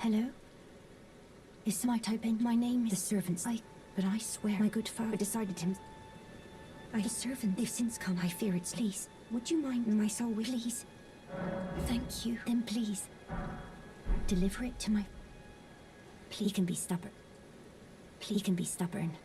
Hello? Is my typing? My name is the servants. But I swear my good father decided him. The servant, they've since come. I fear it's please. Would you mind my soul, please? Thank you. Then please, deliver it to my... Please can be stubborn. Please can be stubborn.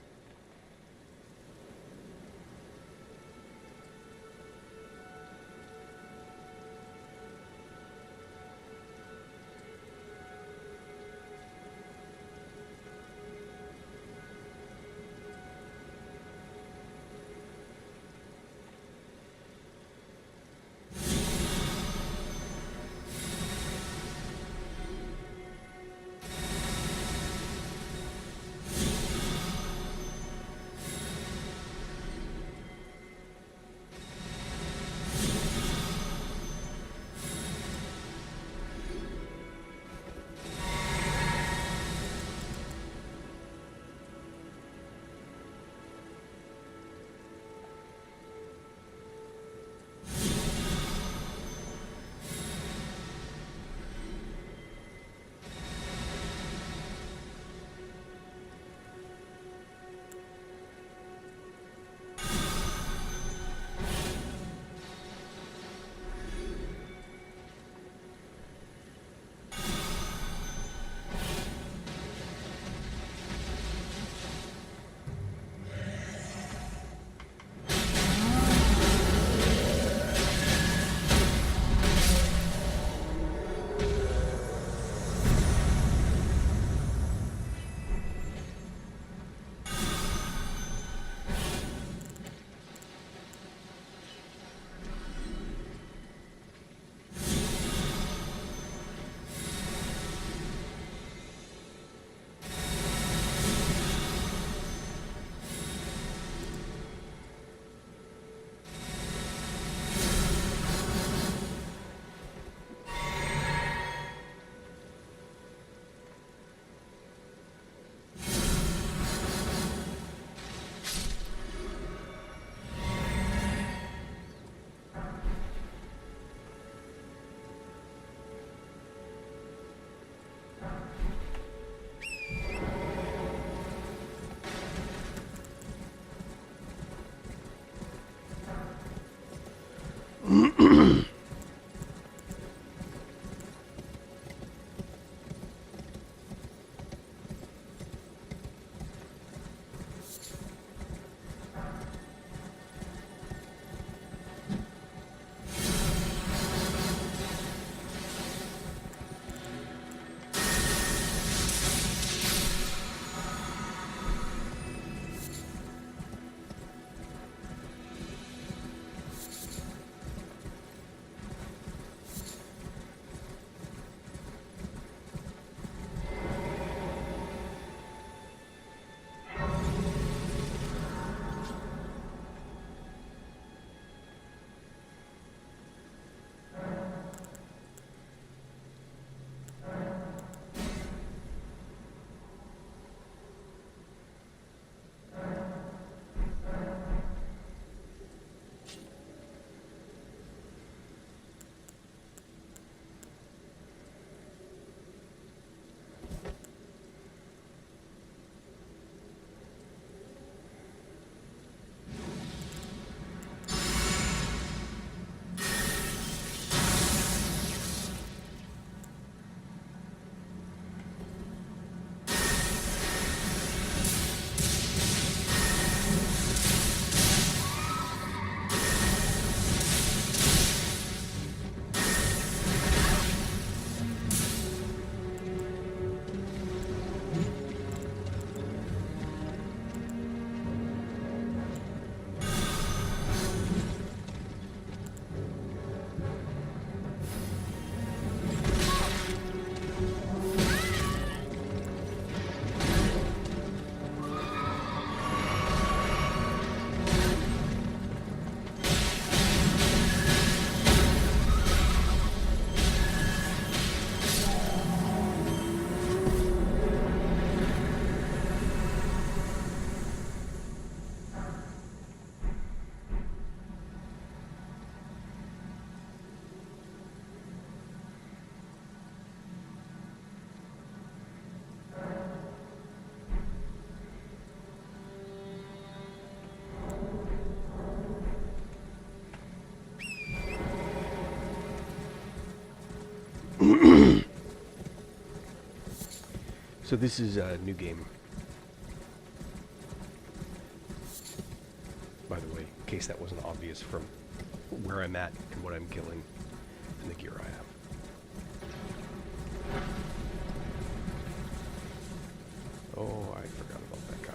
So this is a new game. By the way, in case that wasn't obvious from where I'm at and what I'm killing and the gear I have. Oh, I forgot about that guy.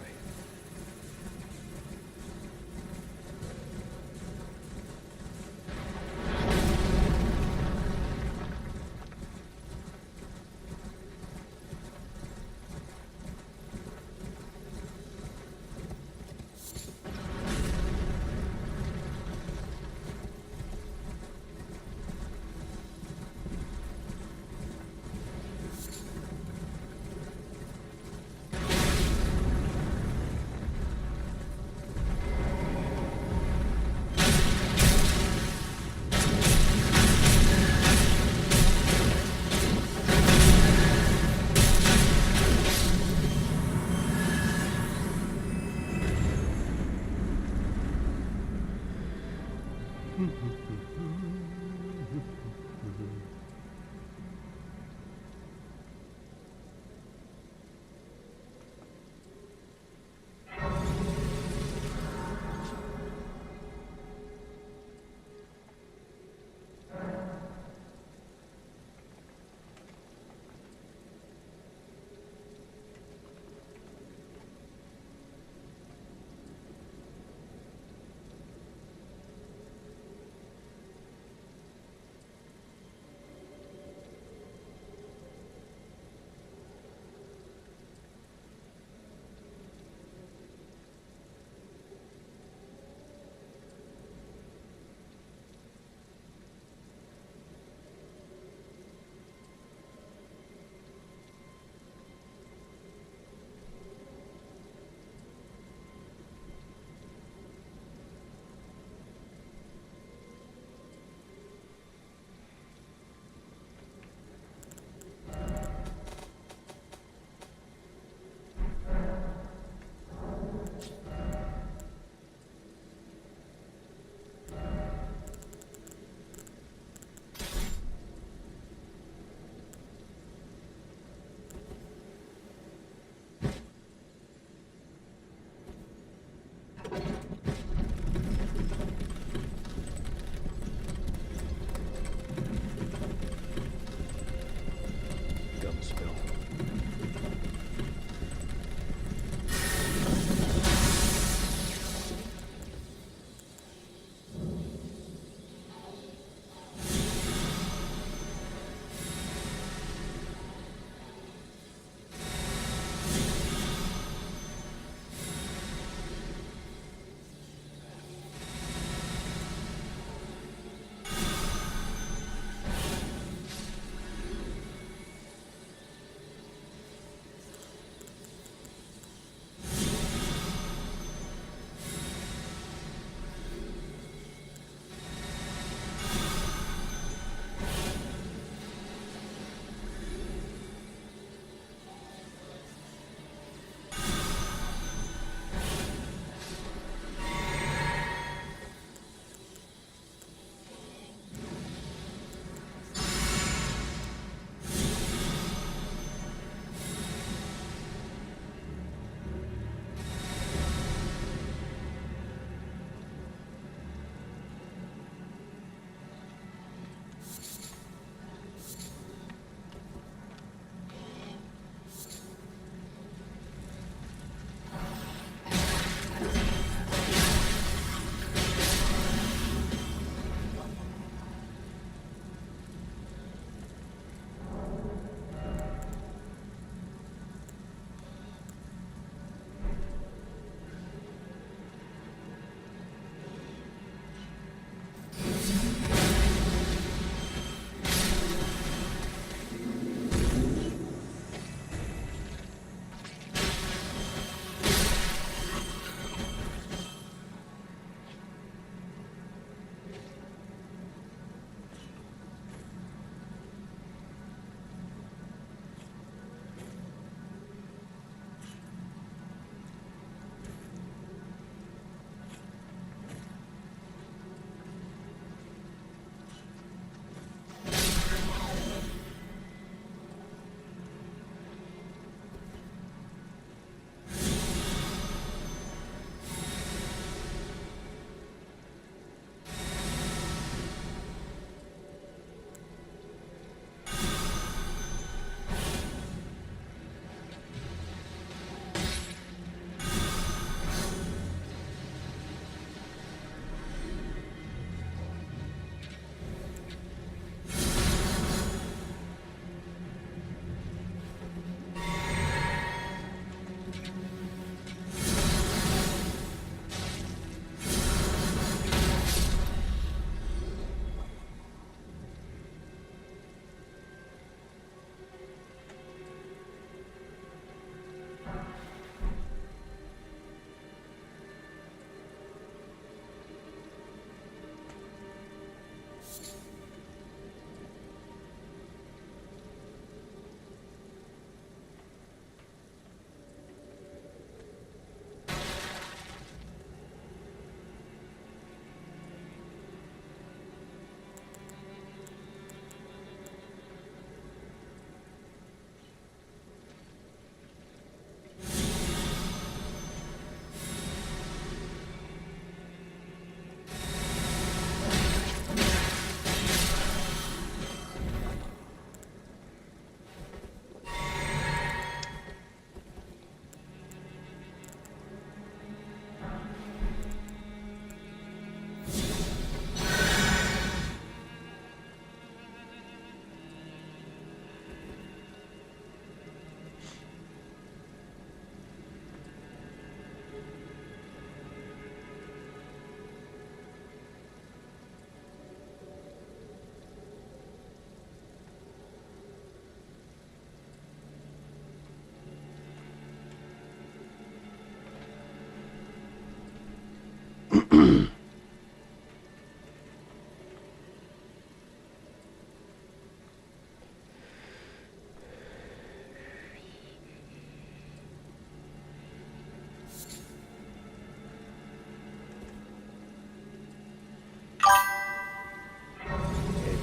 Hey,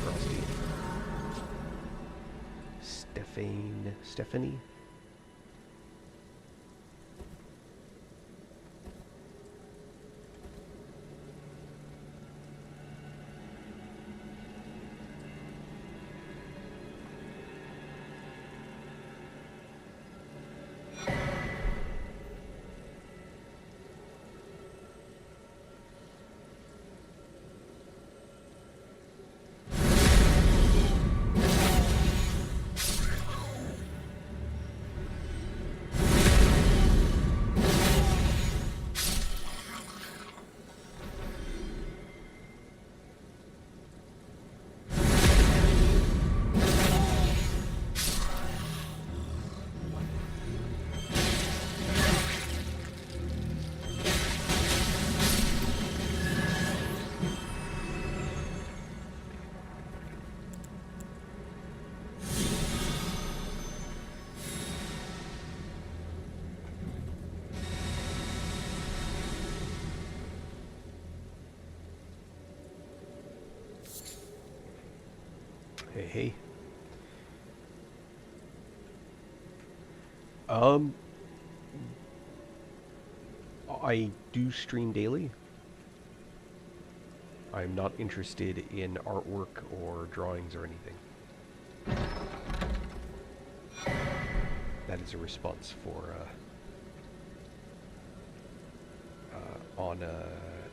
Frosty. Stephanie? Hey. I do stream daily. I'm not interested in artwork or drawings or anything. That is a response for,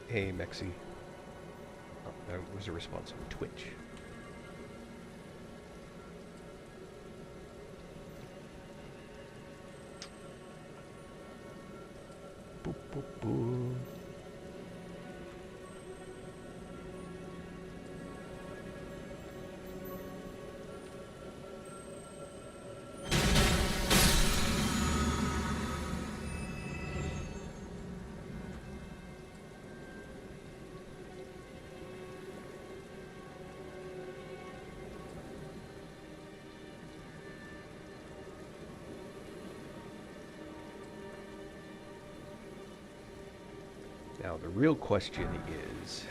hey, Mexi. Oh, that was a response on Twitch. Boop, boop, boop. Now, the real question is,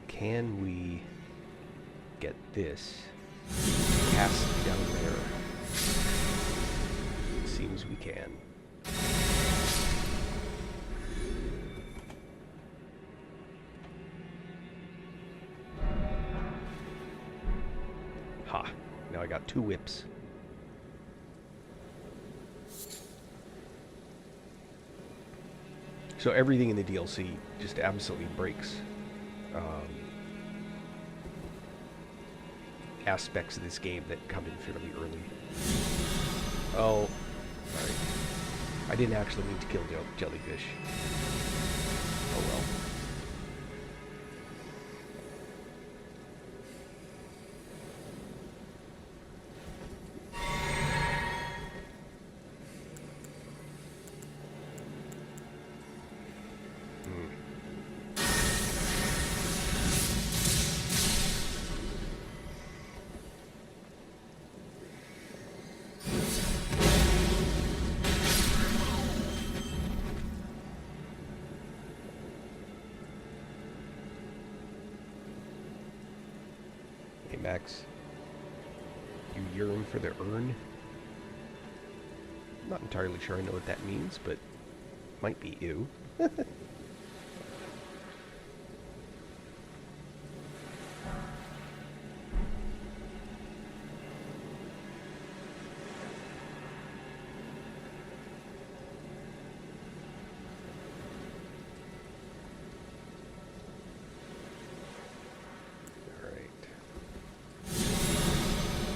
can we get this cast down there? It seems we can. Ha! Now I got 2 whips. So everything in the DLC just absolutely breaks aspects of this game that come in fairly early. Oh, sorry. I didn't actually need to kill jellyfish. Oh well. Max, you yearn for the urn? I'm not entirely sure I know what that means, but might be you.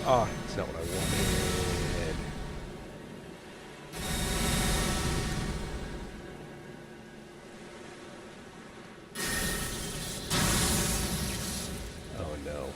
Ah, it's not what I wanted. Oh no.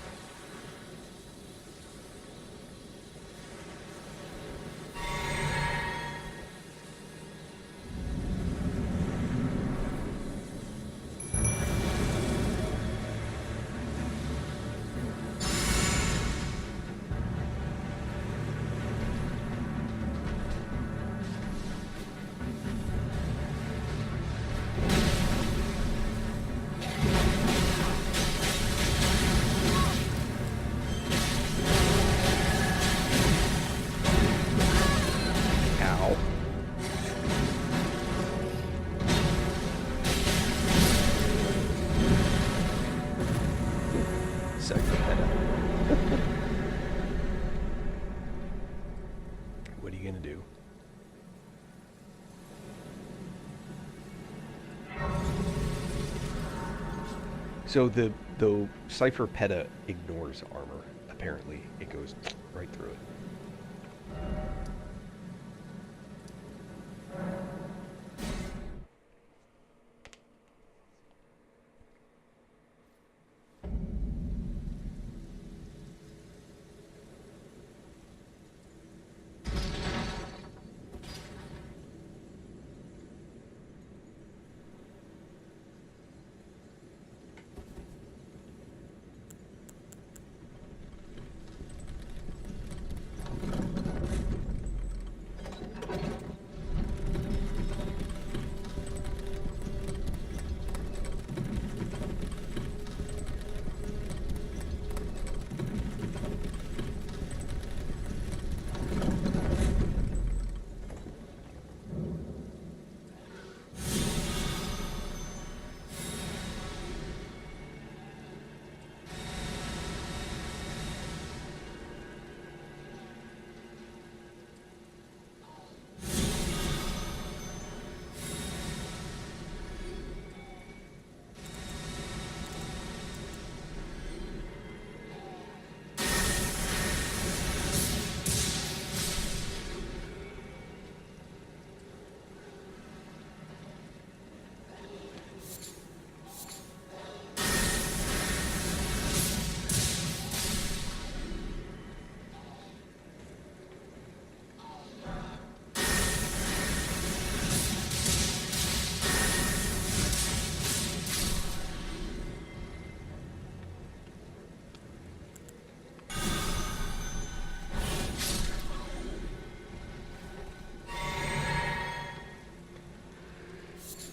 So the Cypher Peta ignores armor. Apparently, it goes right through it.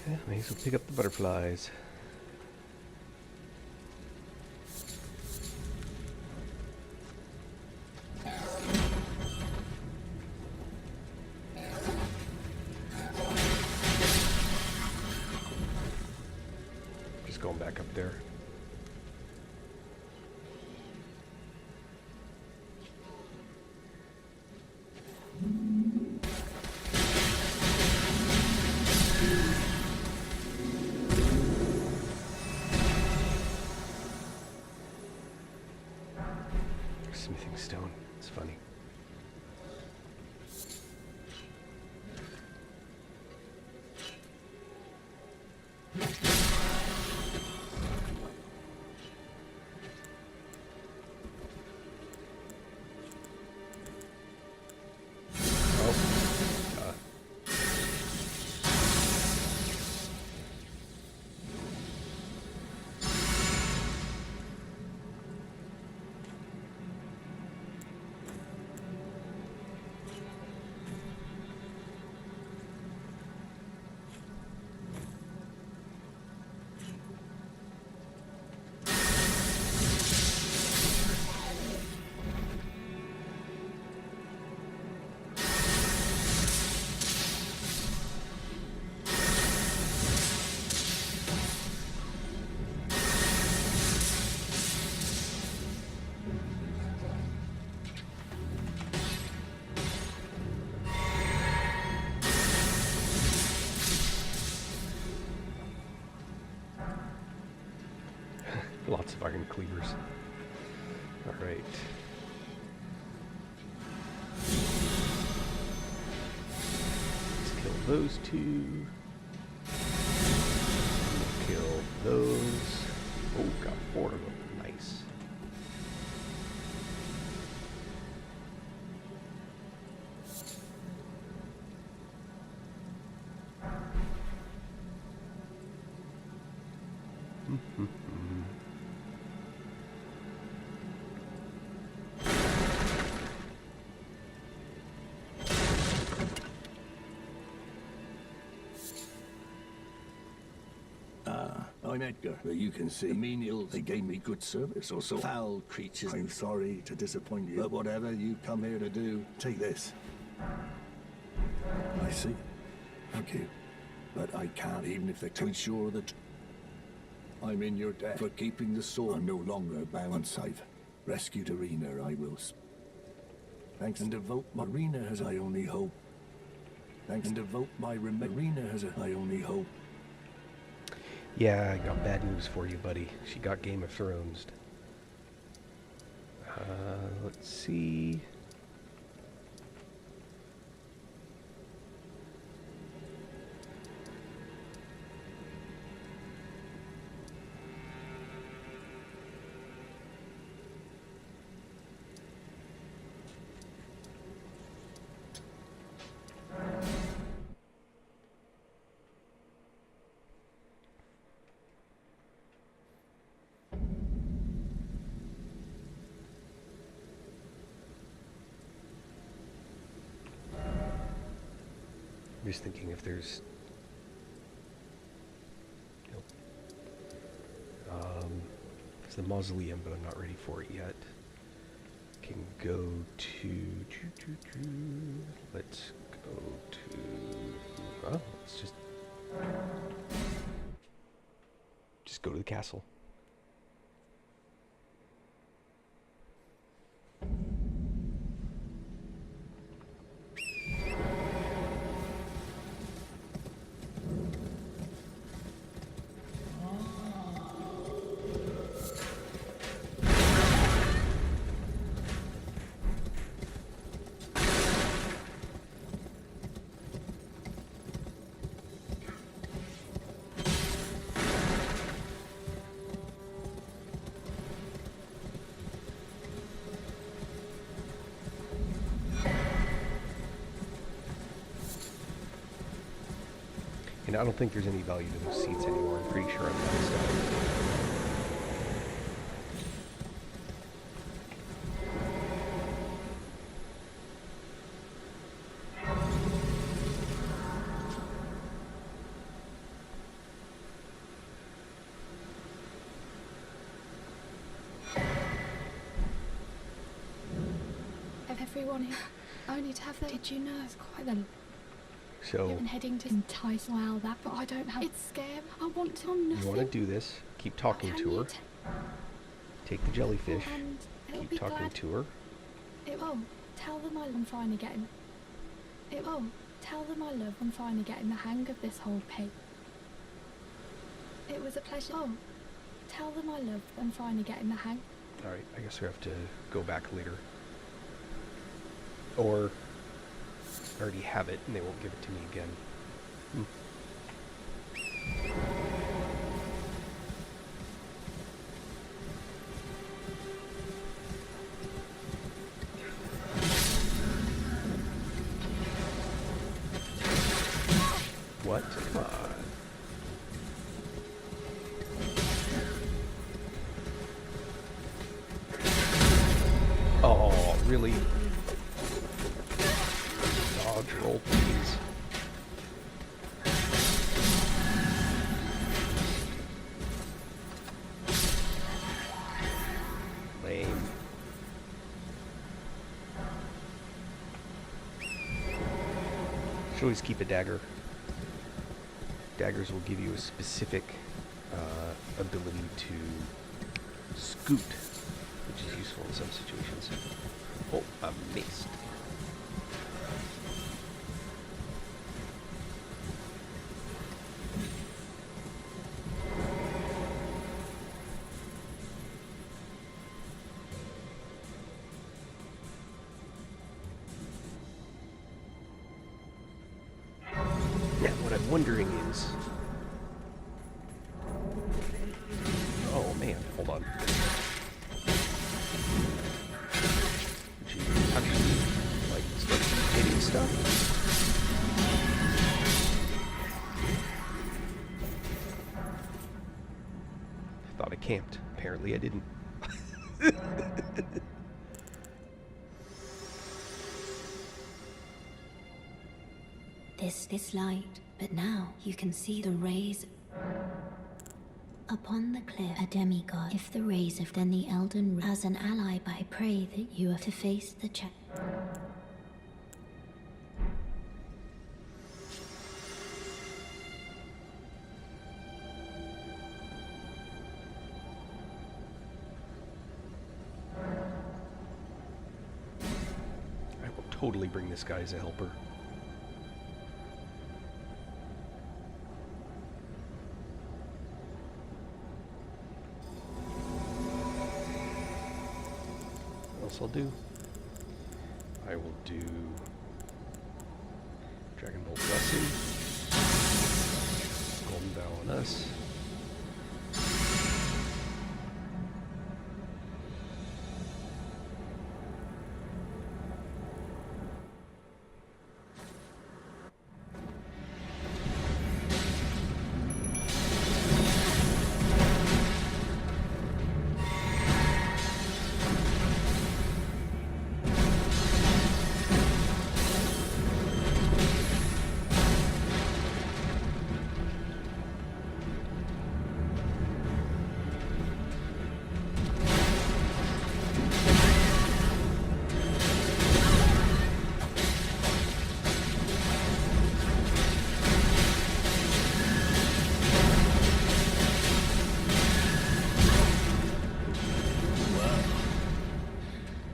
Yeah, may as well pick up the butterflies. Just going back up there. Smithing stone. It's funny. Lots of iron cleavers. Alright. Let's kill those two. Kill those. Oh, got 4 of them. Nice. I'm Edgar, but you can see menials. They gave me good service, or so foul creatures. I'm sorry to disappoint you, but whatever you come here to do, take this. I see. Thank you. But I can't, even if they're to ensure that I'm in your debt for keeping the sword. I'm no longer bound. Once I've rescued Arena, I will. Thanks and devote my Arena as I only hope. Thanks and devote my Arena as I only hope. Yeah, I got bad news for you, buddy. She got Game of Thrones. Let's see. I'm just thinking if there's... Nope. It's the mausoleum, but I'm not ready for it yet. Can go to... Let's go to... Oh, let's just go to the castle. And I don't think there's any value to those seats anymore. I'm pretty sure I'm maxed out. Everyone here, only to have that. Did you know it's quite the... So, Even heading to entice well that, but I don't have. It's scary. I want to. I'm nothing. you want to do this, keep talking to her, take the jellyfish, keep talking to her. It will. Tell them I'm finally getting... It will. Tell them I love I'm finally getting the hang of this whole pig. It was a pleasure. Oh, tell them I love I'm finally getting the hang. Alright, I guess we have to go back later. Or... I already have it and they won't give it to me again. What? Come on. Oh, really? Dodge roll, please. Lame. Should always keep a dagger. Daggers will give you a specific ability to scoot, which is useful in some situations. Oh, I missed. Now, what I'm wondering is... Oh, man, hold on. Did you actually, like, start hitting stuff? I thought I camped. Apparently I didn't. This light, but now you can see the rays upon the cliff. A demigod. If the rays of then the Elden Ring. As an ally, I pray that you are to face the check. I will totally bring this guy as a helper. else I'll do? I will do Dragon Bolt Blessing, Golden Bow on us.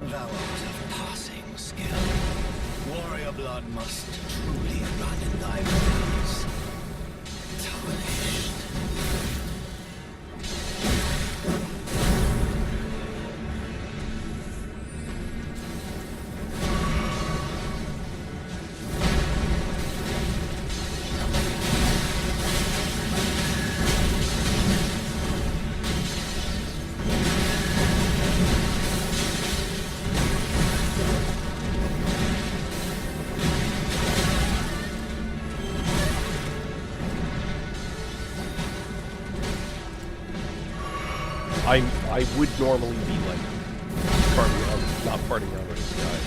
Thou art of passing skill. Warrior blood must truly run in thy veins. Tarnished. I would normally be like farting around, not farting around in the sky.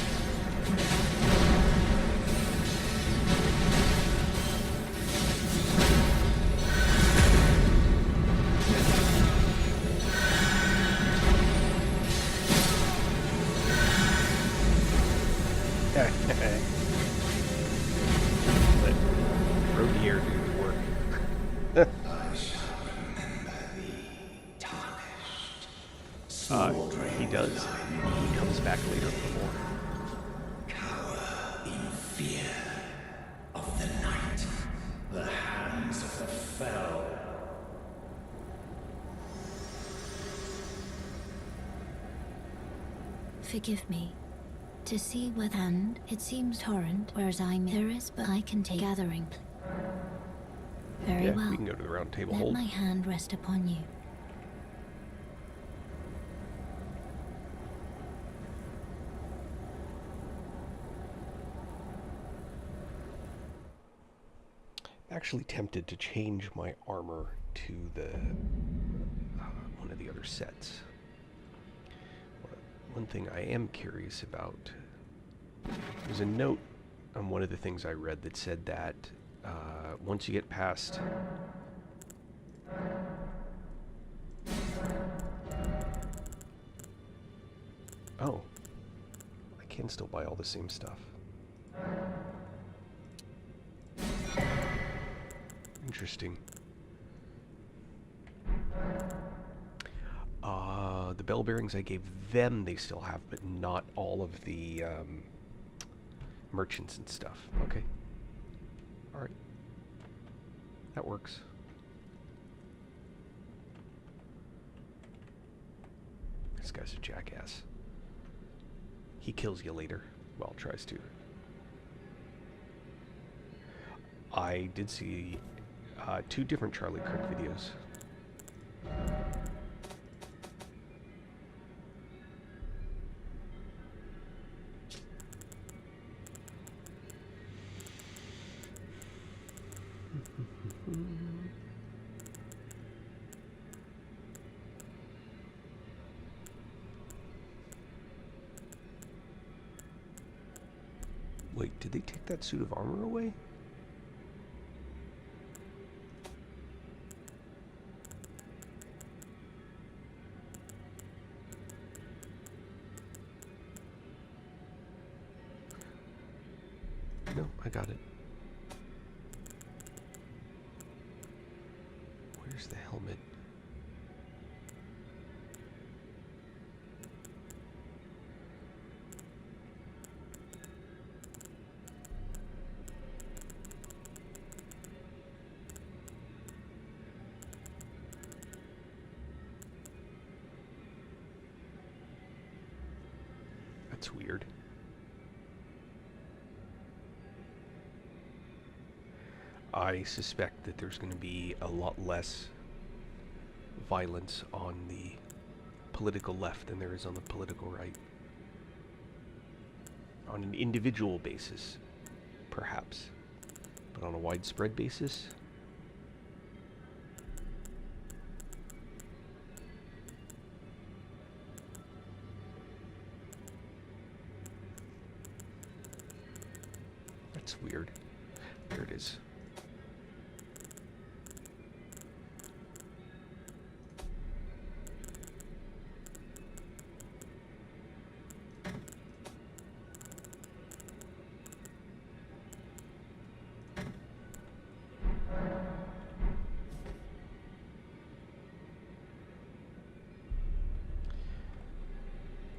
Let road the air do the work. He does. He comes back later for more. Cower in fear of the night, the hands of the fell. Forgive me. To see what and it seems torrent, whereas there is, but I can take gathering. Very Yeah, well. we can go to the round table Let hold. my hand rest upon you. Actually tempted to change my armor to the one of the other sets. One thing I am curious about, there's a note on one of the things I read that said that once you get past oh, I can still buy all the same stuff. Interesting. The bell bearings I gave them, they still have, but not all of the merchants and stuff. Okay. Alright. That works. This guy's a jackass. He kills you later. Well, tries to. I did see 2 different Charlie Kirk videos. Wait, did they take that suit of armor away? No, I got it. Where's the helmet? That's weird. I suspect that there's going to be a lot less violence on the political left than there is on the political right. On an individual basis, perhaps. But on a widespread basis, that's weird. There it is.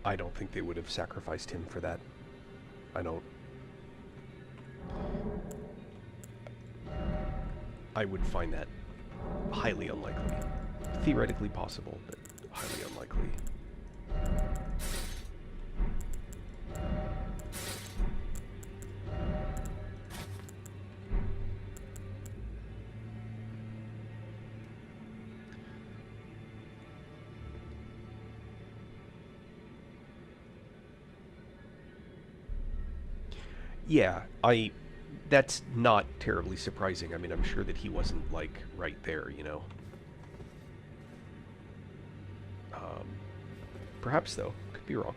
I don't think they would have sacrificed him for that. I don't. I would find that highly unlikely. Theoretically possible, but highly unlikely. Yeah, that's not terribly surprising. I mean, I'm sure that he wasn't, like, right there, you know. Perhaps, though. Could be wrong.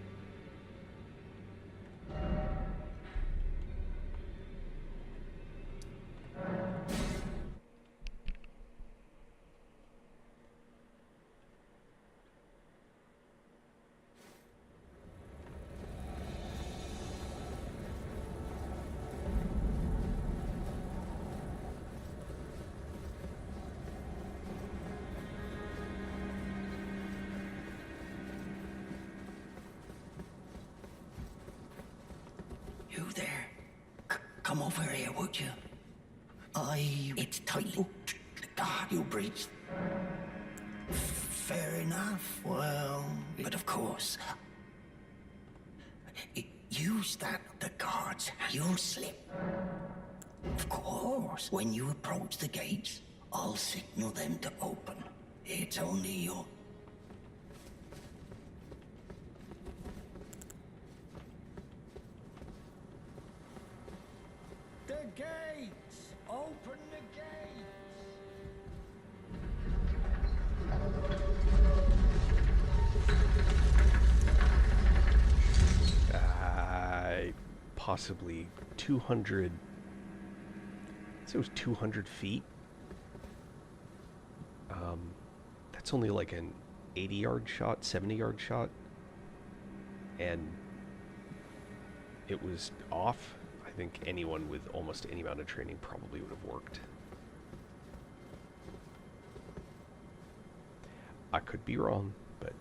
You there? Come over here, would you? It's tightly. God, you breached. Fair enough. Well, but of course. Use that, the guards. You'll slip. Of course. When you approach the gates, I'll signal them to open. It's only your... The gates! Open the gates! Possibly 200... So it was 200 feet. That's only like an 80-yard shot, 70-yard shot. And it was off. I think anyone with almost any amount of training probably would have worked. I could be wrong, but...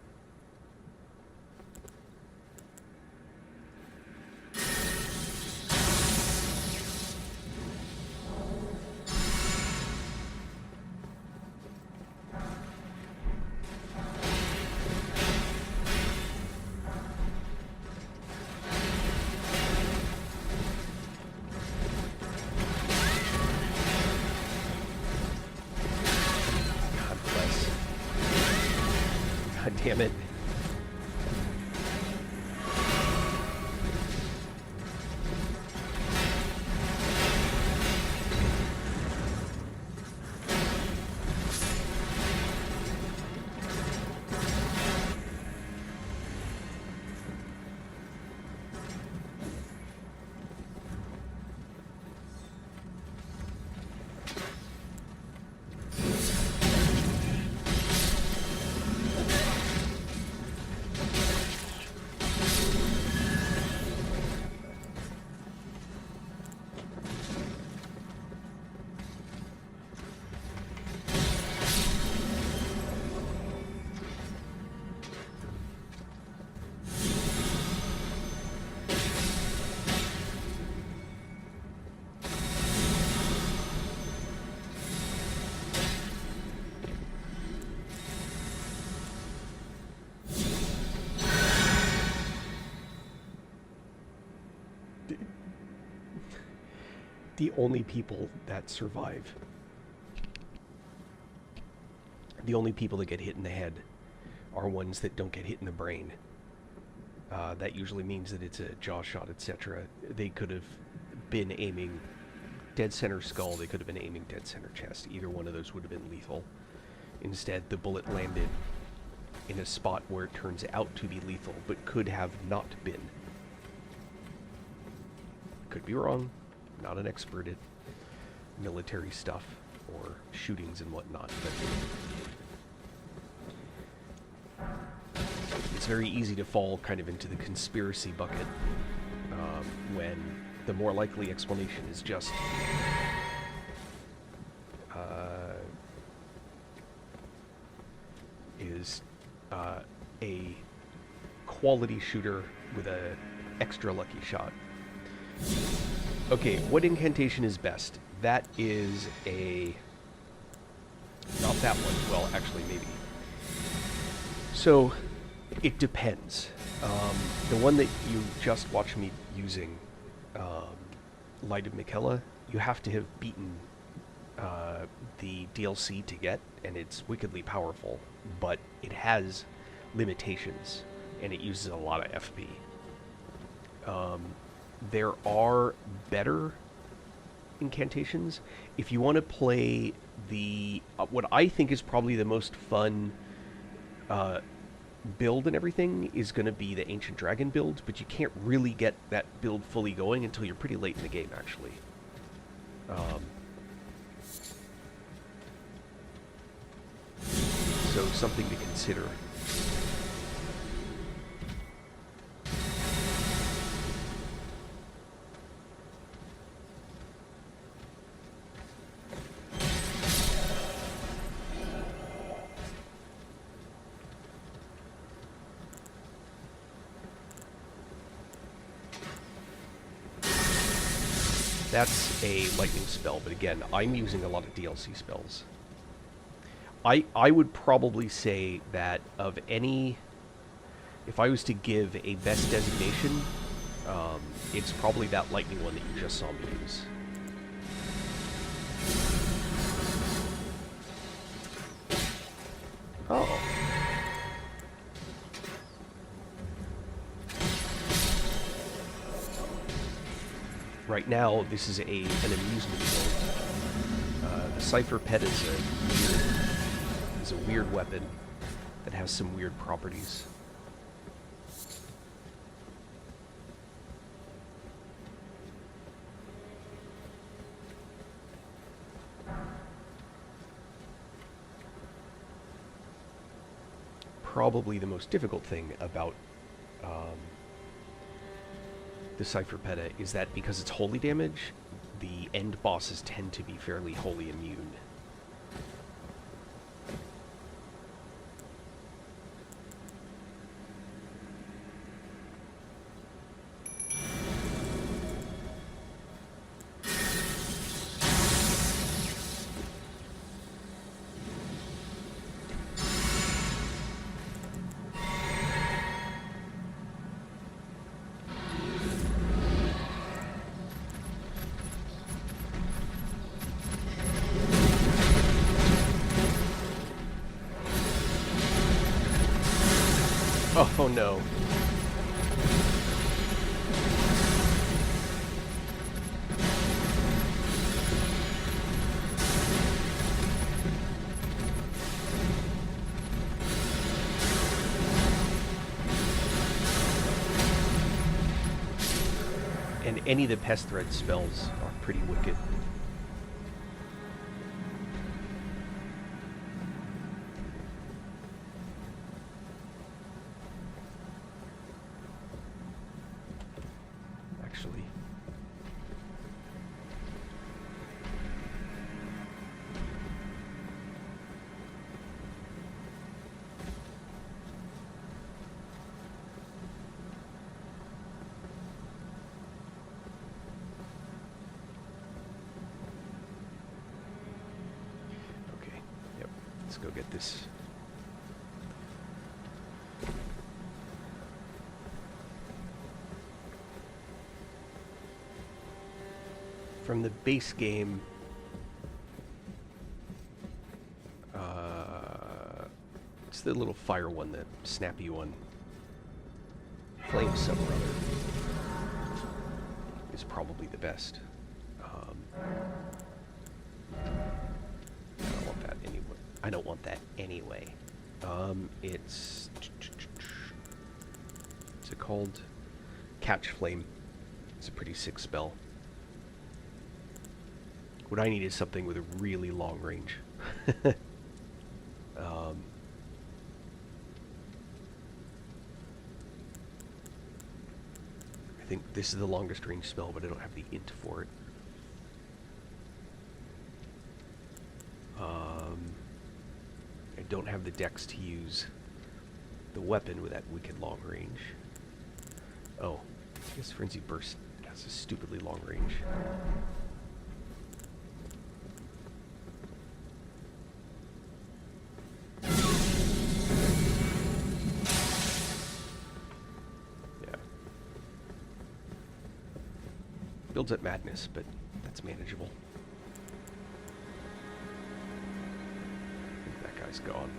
Damn it. the only people that survive, the only people that get hit in the head are ones that don't get hit in the brain. That usually means that it's a jaw shot, etc. They could have been aiming dead center skull, they could have been aiming dead center chest. Either one of those would have been lethal. Instead, the bullet landed in a spot where it turns out to be lethal, but could have not been. Could be wrong. Not an expert at military stuff or shootings and whatnot, but it's very easy to fall kind of into the conspiracy bucket when the more likely explanation is just a quality shooter with a extra lucky shot. Okay, what incantation is best? That is a... not that one. Well, actually, maybe. So, it depends. The one that you just watched me using, Light of Miquella, you have to have beaten the DLC to get, and it's wickedly powerful, but it has limitations, and it uses a lot of FP. There are better incantations. If you want to play the what I think is probably the most fun build and everything is going to be the Ancient Dragon build, but you can't really get that build fully going until you're pretty late in the game, actually. So something to consider. That's a lightning spell, but again, I'm using a lot of DLC spells. I would probably say that of any... if I was to give a best designation, it's probably that lightning one that you just saw me use. Oh. Right now, this is an amusement build. The Cypher Pet is a weird weapon that has some weird properties. Probably the most difficult thing about the Cypher Peta is that because it's holy damage, the end bosses tend to be fairly holy immune. Oh no. And any of the pest thread spells are pretty wicked. Let's go get this. from the base game, it's the little fire one, the snappy one. Flame some or other is probably the best. I don't want that anyway. I don't want that anyway. What's it called? Catch Flame. It's a pretty sick spell. What I need is something with a really long range. I think this is the longest range spell, but I don't have the int for it. I don't have the dex to use the weapon with that wicked long range. Oh, I guess Frenzy Burst has a stupidly long range. Yeah. Builds up madness, but that's manageable. That guy's gone.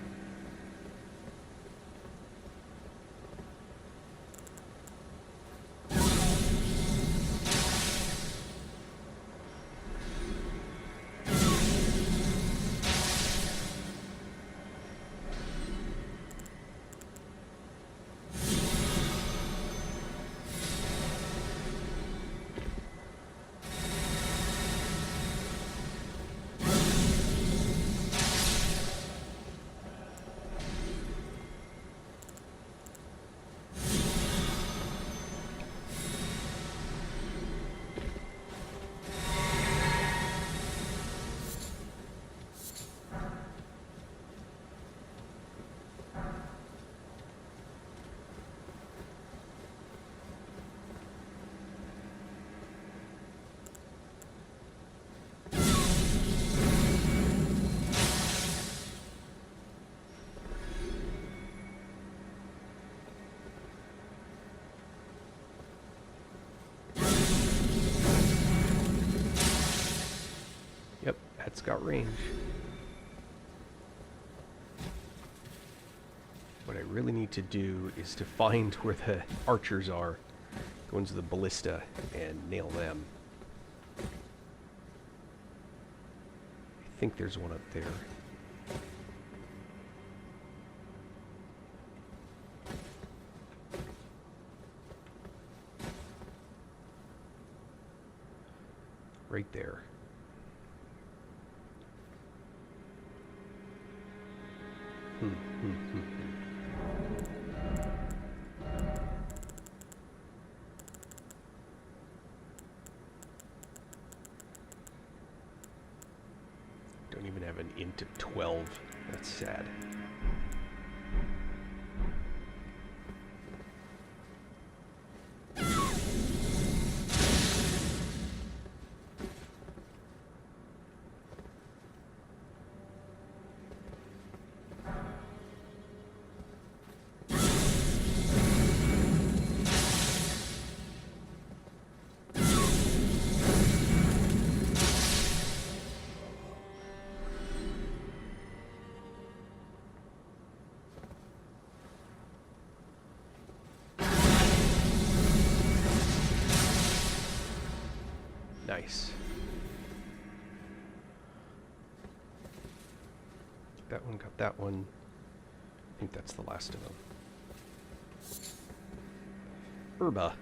Yep, that's got range. What I really need to do is to find where the archers are, go into the ballista, and nail them. I think there's one up there. Right there. Don't even have an int of 12. That's sad. Nice. That one got that one. I think that's the last of them. Herba.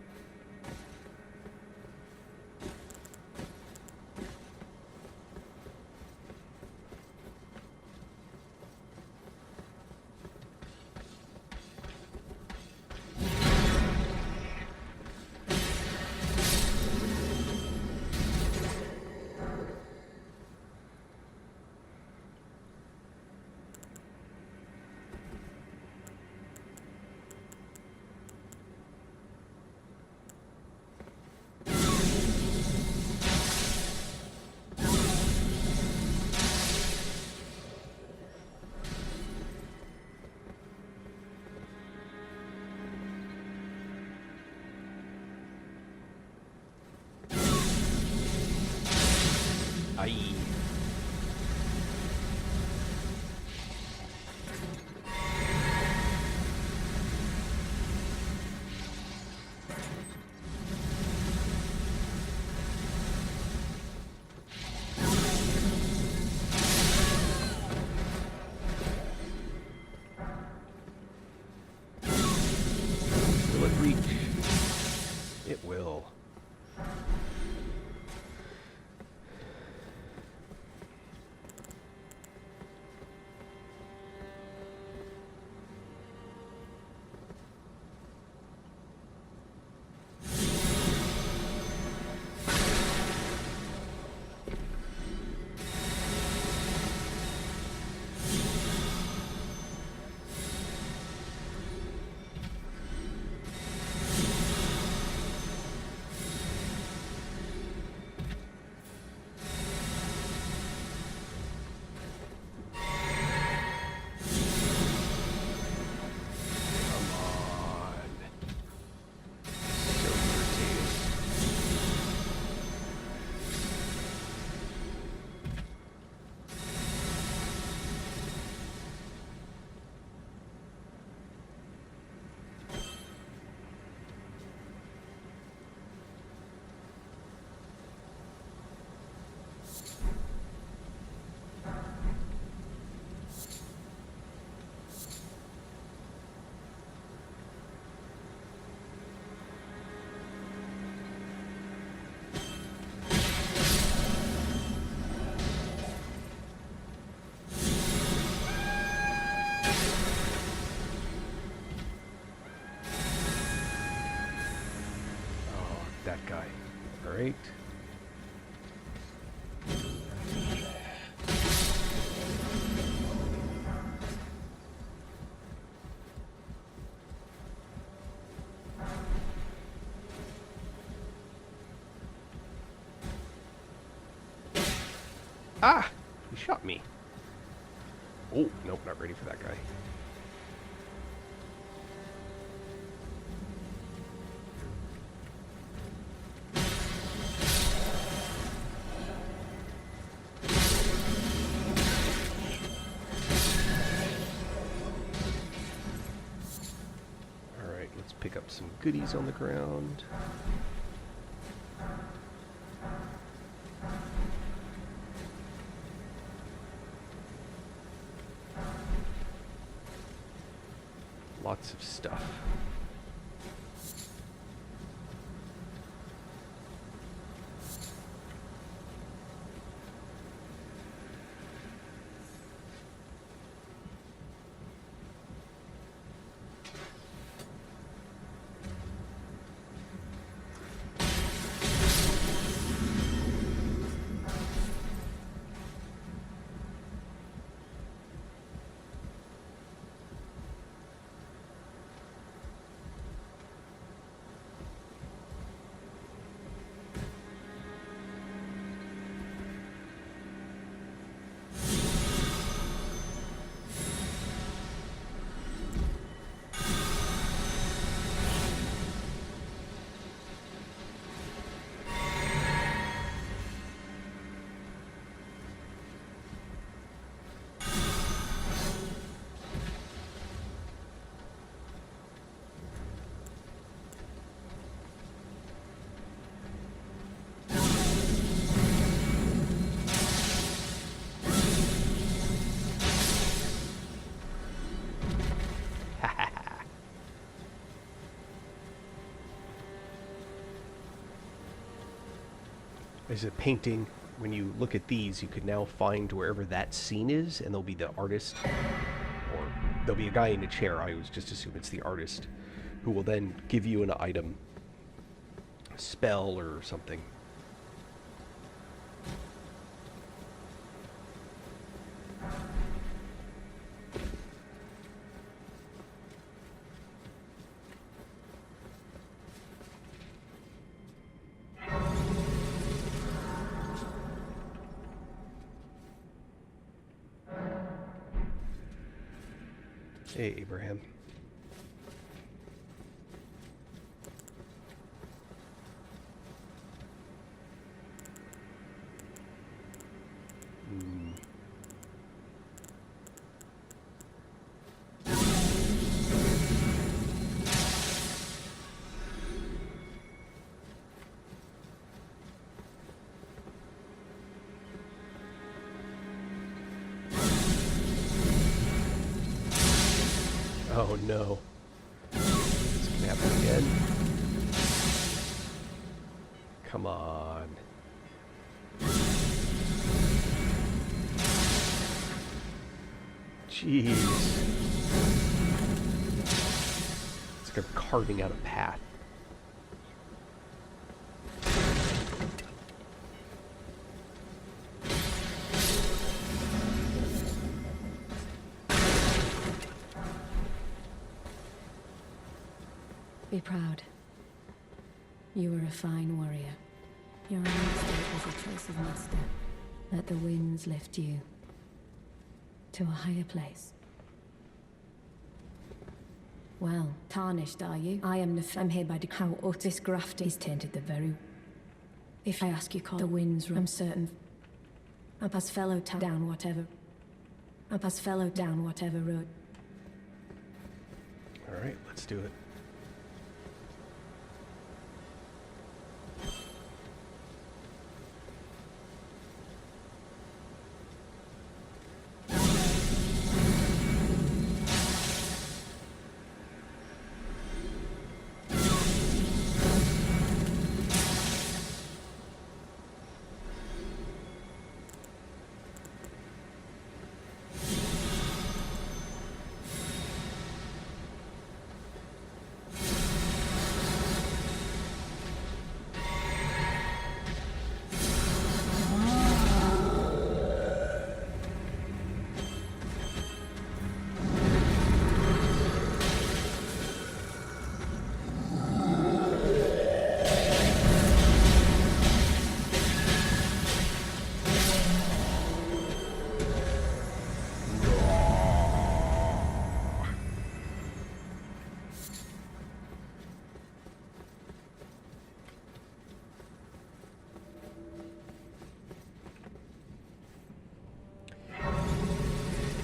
that guy. Alright. Ah! He shot me. Oh, nope, not ready for that guy. Alright, let's pick up some goodies on the ground. Lots of stuff. There's a painting. When you look at these, you could now find wherever that scene is, and there'll be the artist, or there'll be a guy in a chair. I always just assume it's the artist, who will then give you an item, a spell, or something. Hey, Abraham. Oh no. This can happen again. Come on. Jeez. It's like I'm carving out a path. Be proud. You were a fine warrior. Your only mistake was a choice of master. Let the winds lift you to a higher place. Well, tarnished are you? I am I'm hereby how Otis graft is tainted the very... If I ask you call the winds, I'm certain. I'll pass fellow down whatever. I'll pass fellow down whatever road. Alright, let's do it.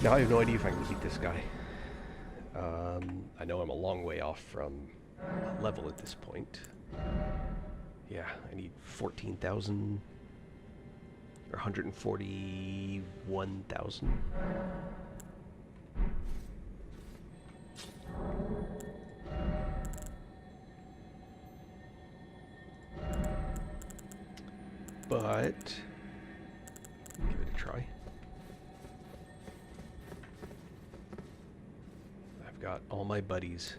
Now I have no idea if I can beat this guy. I know I'm a long way off from level at this point. Yeah, I need 14,000 or 141,000. But give it a try. I've got all my buddies.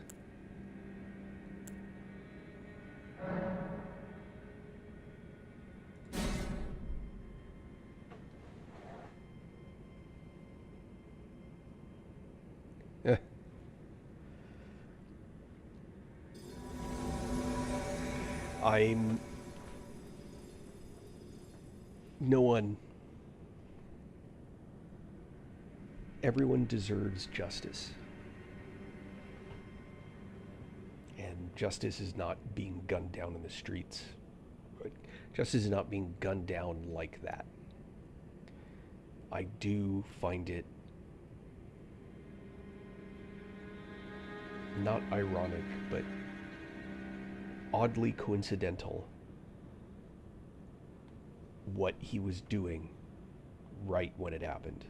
Eh. No one. Everyone deserves justice. And justice is not being gunned down in the streets. Justice is not being gunned down like that. I do find it not ironic, but oddly coincidental what he was doing right when it happened.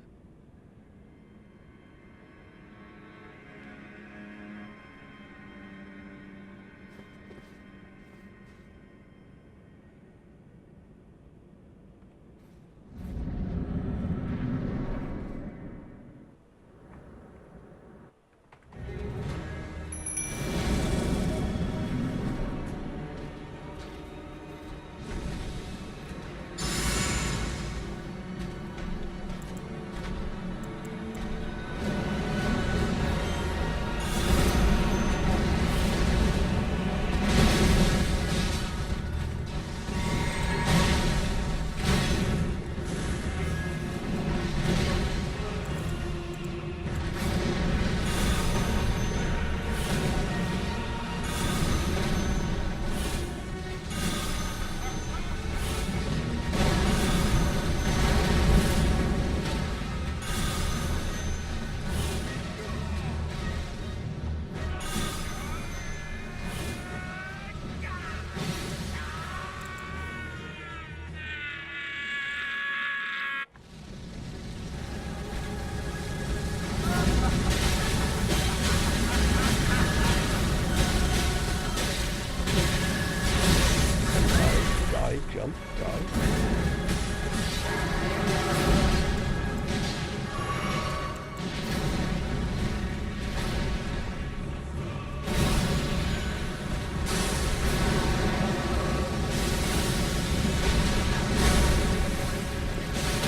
Jump, dive.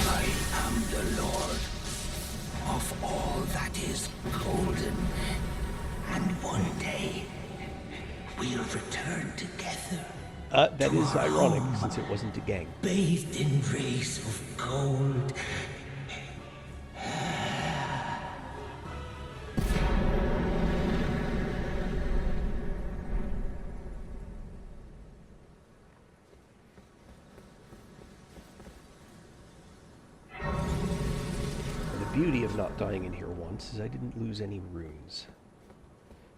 I am the Lord of all that is golden. And one day, we'll return together. That is ironic, since it wasn't a gang. Bathed in rays of gold. And the beauty of not dying in here once is I didn't lose any runes.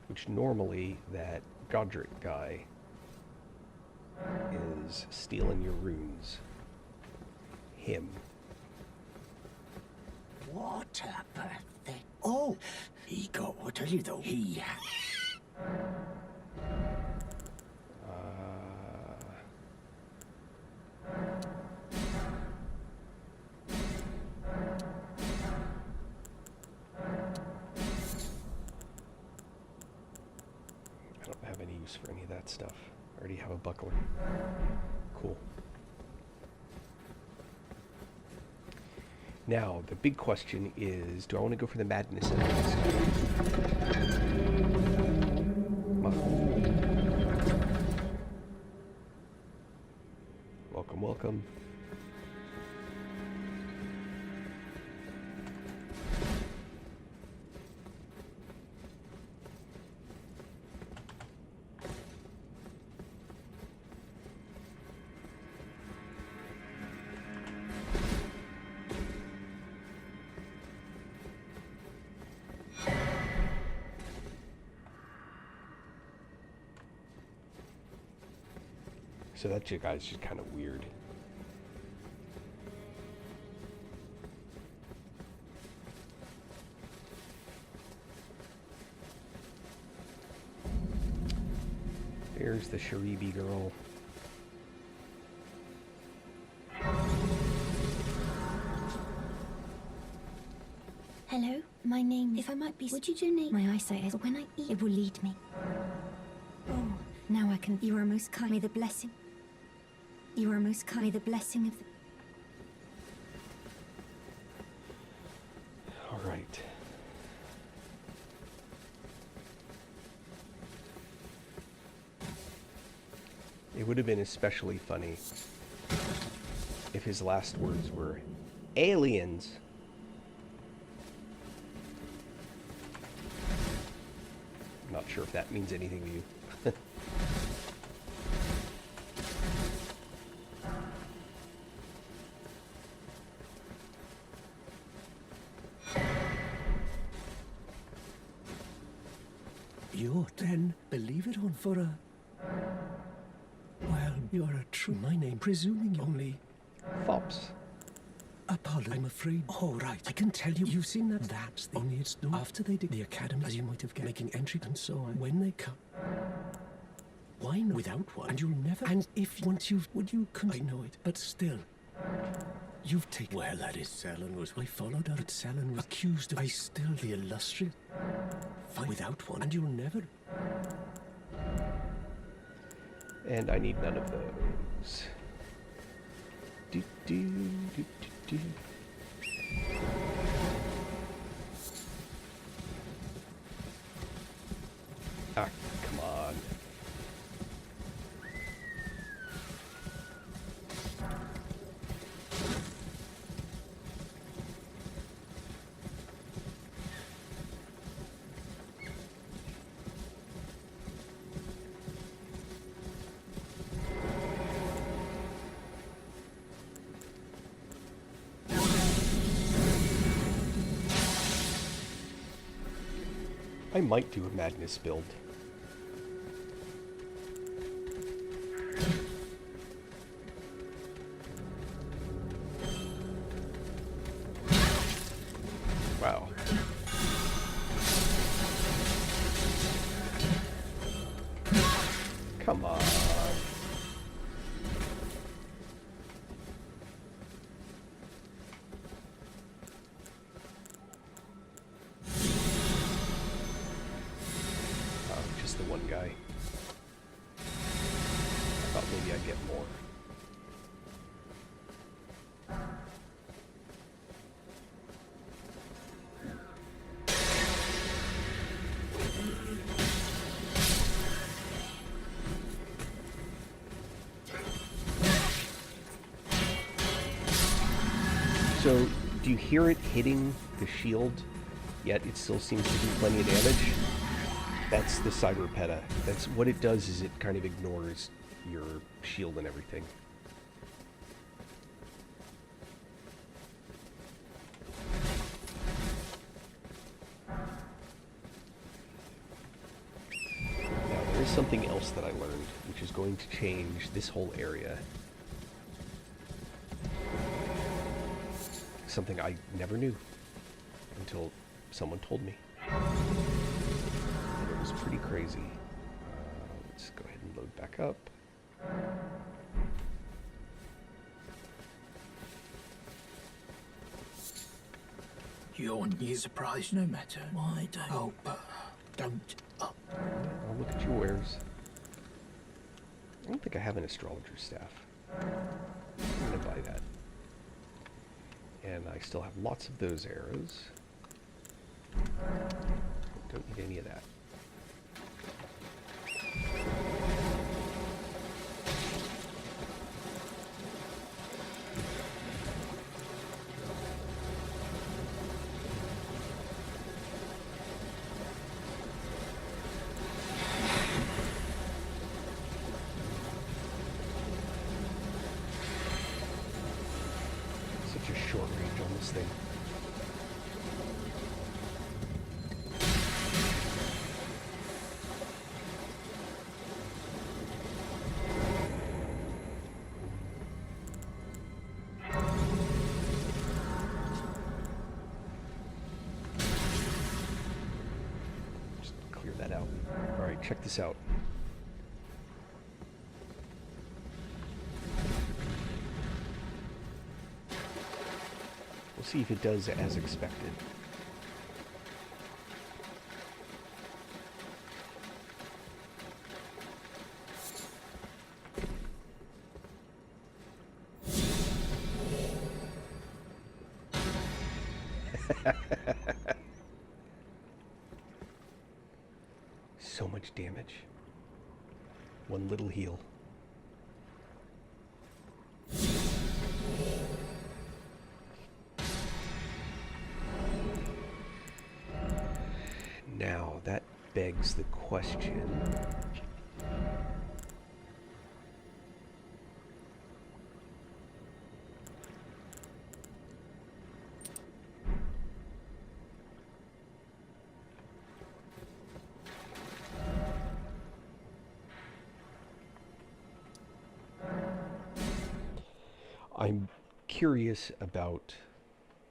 Which normally, that Godric guy is stealing your runes. Him. What a birthday. Oh, he got, I'll tell you though, he... I don't have any use for any of that stuff. I already have a buckler. Cool. Now, the big question is, do I want to go for the madness enemies? Welcome, welcome. So that guy's just kind of weird. There's the Sharibi girl. Hello, my name. If I might be, would you donate my eyesight? As when I eat, it will lead me. Oh, now I can. You are most kind. May the blessing. You are most kind. May the blessing of the. All right. It would have been especially funny if his last words were aliens. I'm not sure if that means anything to you. You're then, believe it or not, for a... Well, you're a true... My name, presuming only... Fops. Apology, I'm afraid. Oh, right. I can tell you, you've seen that. That's the... Only it's no... After they did the academy, as you might have guessed, making entry and so on. When they come... Why not? Without one? And you'll never... And if once you've... Would you... I know it, but still... You've taken... Well, that is... Selin was... I followed her, but Selin was accused of... I still... The illustrious... Without one, and you'll never... And I need none of those. Do, do, do, do, do. Ah, come on. I might do a madness build. Wow. Come on. Just the one guy. I thought maybe I'd get more. So, do you hear it hitting the shield? Yet it still seems to do plenty of damage. That's the Cyberpeta. That's what it does, is it kind of ignores your shield and everything. Now, there is something else that I learned, which is going to change this whole area. Something I never knew until someone told me. And it was pretty crazy. Let's go ahead and load back up. You're surprised no matter. Why don't... Oh, but don't... Oh. I'll look at your wares. I don't think I have an astrologer's staff. I'm gonna buy that. And I still have lots of those arrows. Don't need any of that. Such a short range on this thing. check this out. We'll see if it does as expected. So much damage. One little heal. Now, that begs the question. I'm curious about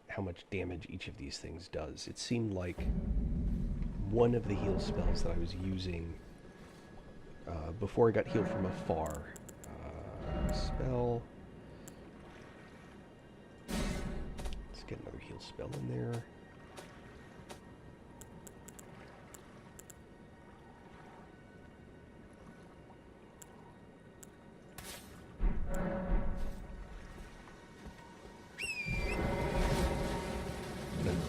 how much damage each of these things does. It seemed like one of the heal spells that I was using before I got healed from afar. Spell. Let's get another heal spell in there.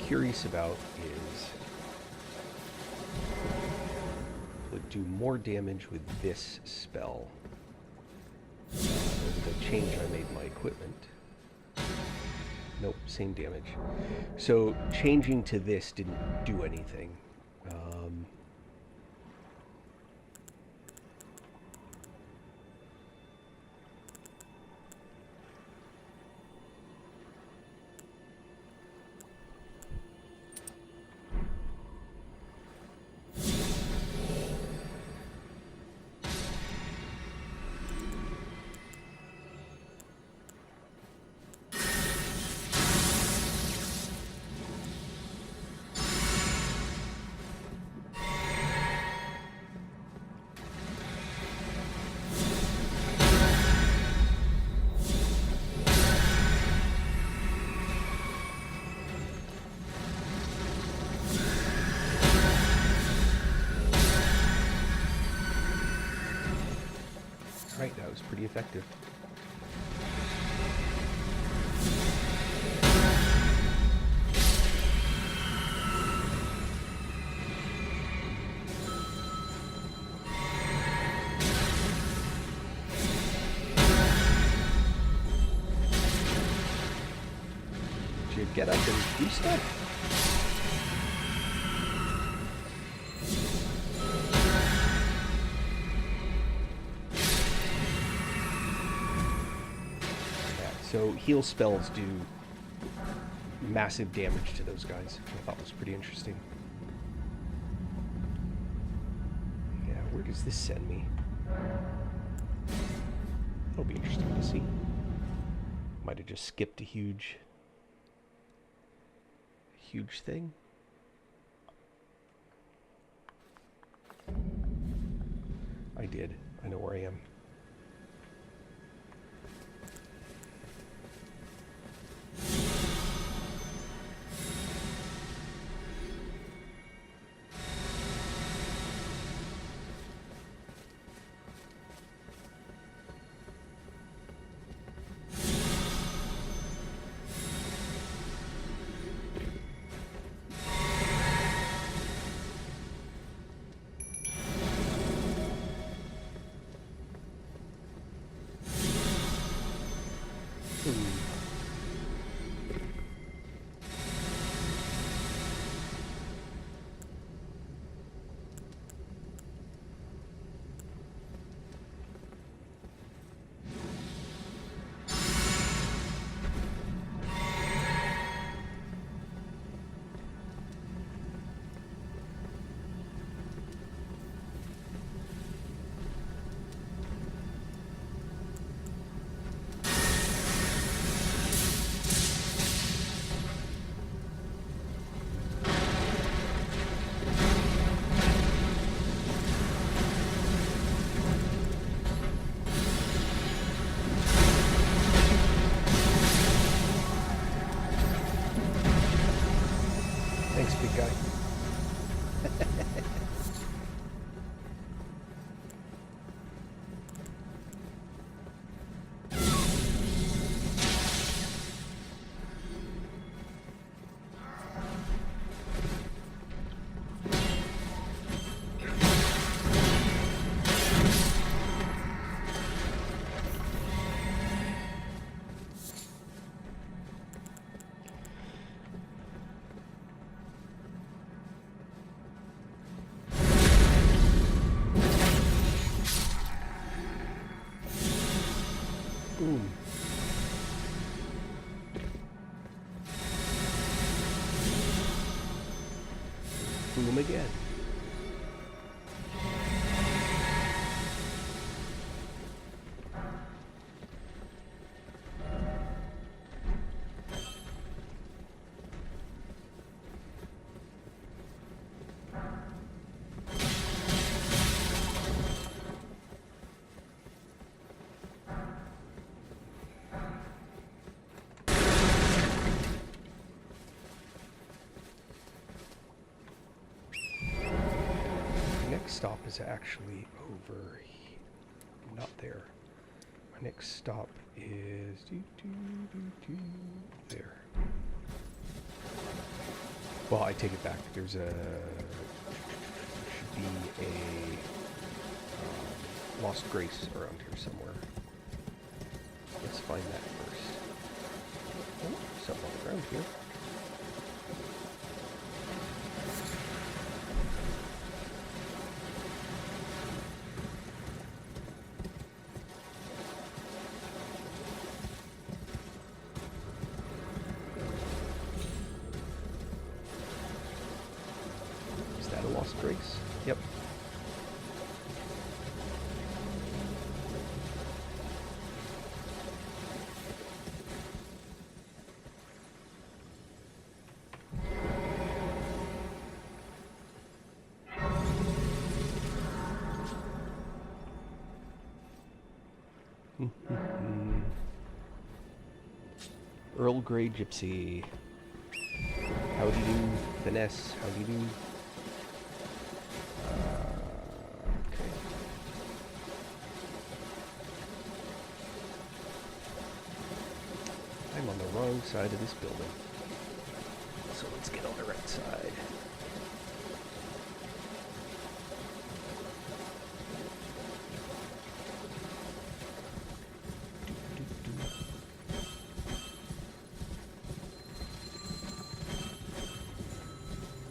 Curious about is will it do more damage with this spell? Or with the change I made in my equipment? Nope, same damage. So changing to this didn't do anything. Right, that was pretty effective. Did you get up and do stuff? So heal spells do massive damage to those guys, which I thought was pretty interesting. Yeah, where does this send me? That'll be interesting to see. Might have just skipped a huge thing. I did. I know where I am. Thanks, big guy. Boom. Boom again. Stop is actually over here. Not there. My next stop is there. Well, I take it back. There's a should be a Lost Grace around here somewhere. Let's find that first. Oh, something on the ground here. Lost Grace. Yep. Earl Grey Gypsy. Howdy do, finesse. Howdy do. I'm on the wrong side of this building. So let's get on the right side.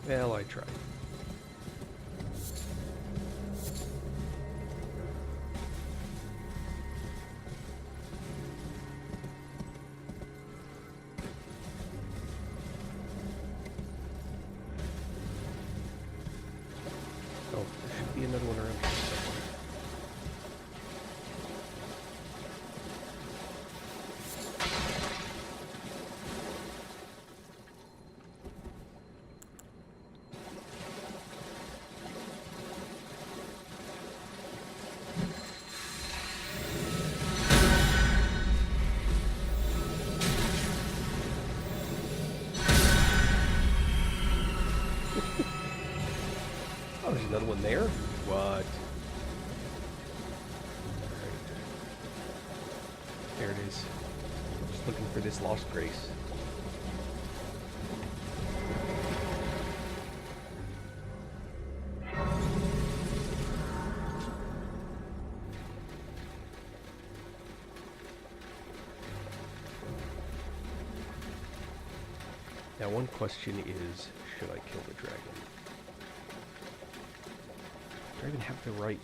Well, I tried. Oh, there should be another one around here somewhere. Oh, there's another one there? What? Alright. There it is. Just looking for this Lost Grace. Now one question is, should I kill the dragon? Do I even have the right...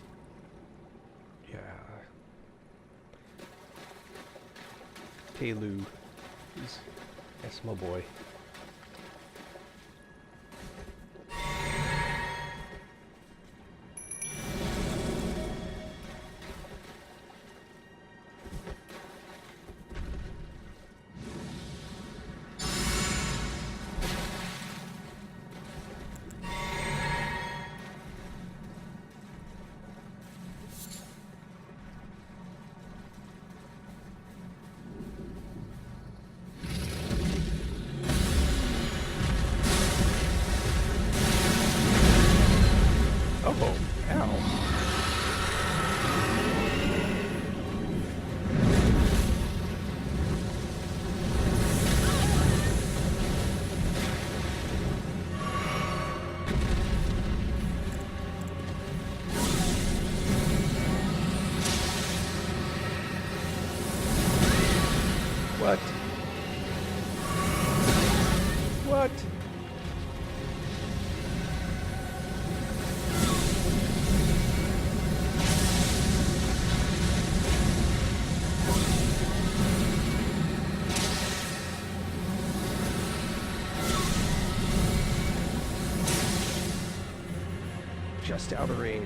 Yeah. Telu. That's my boy. Just out of range.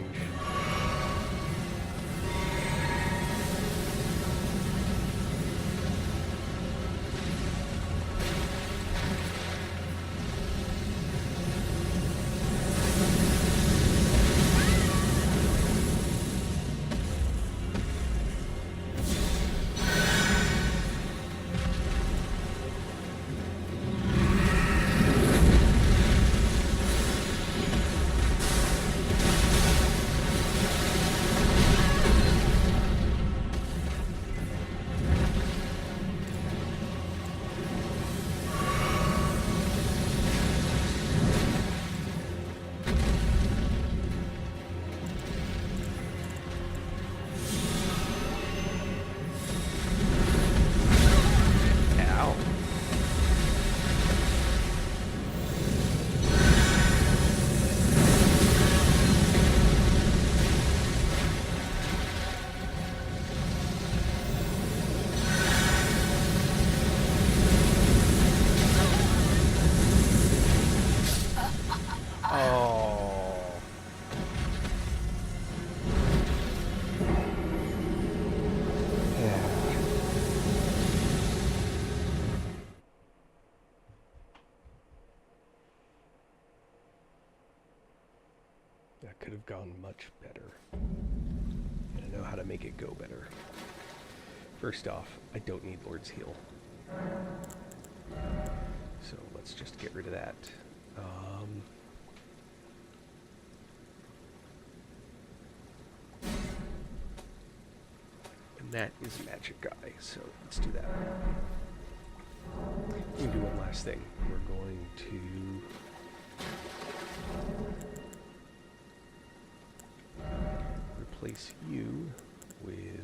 That could have gone much better. And I know how to make it go better. First off, I don't need Lord's Heal. So let's just get rid of that. And that is Magic Guy, so let's do that. We do one last thing. We're going to replace you with you.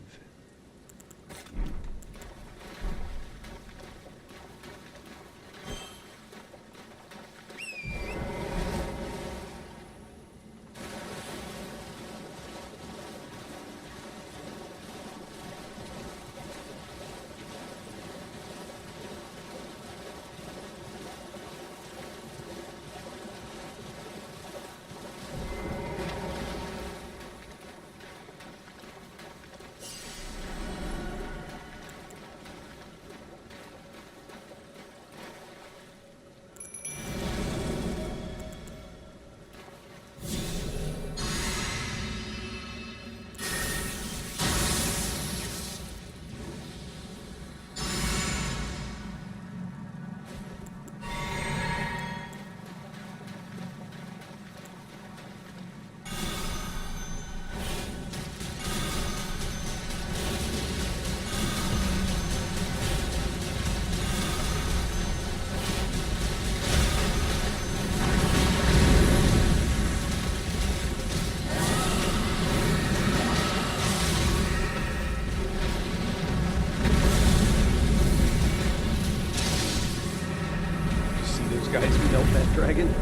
Guys who melt that dragon.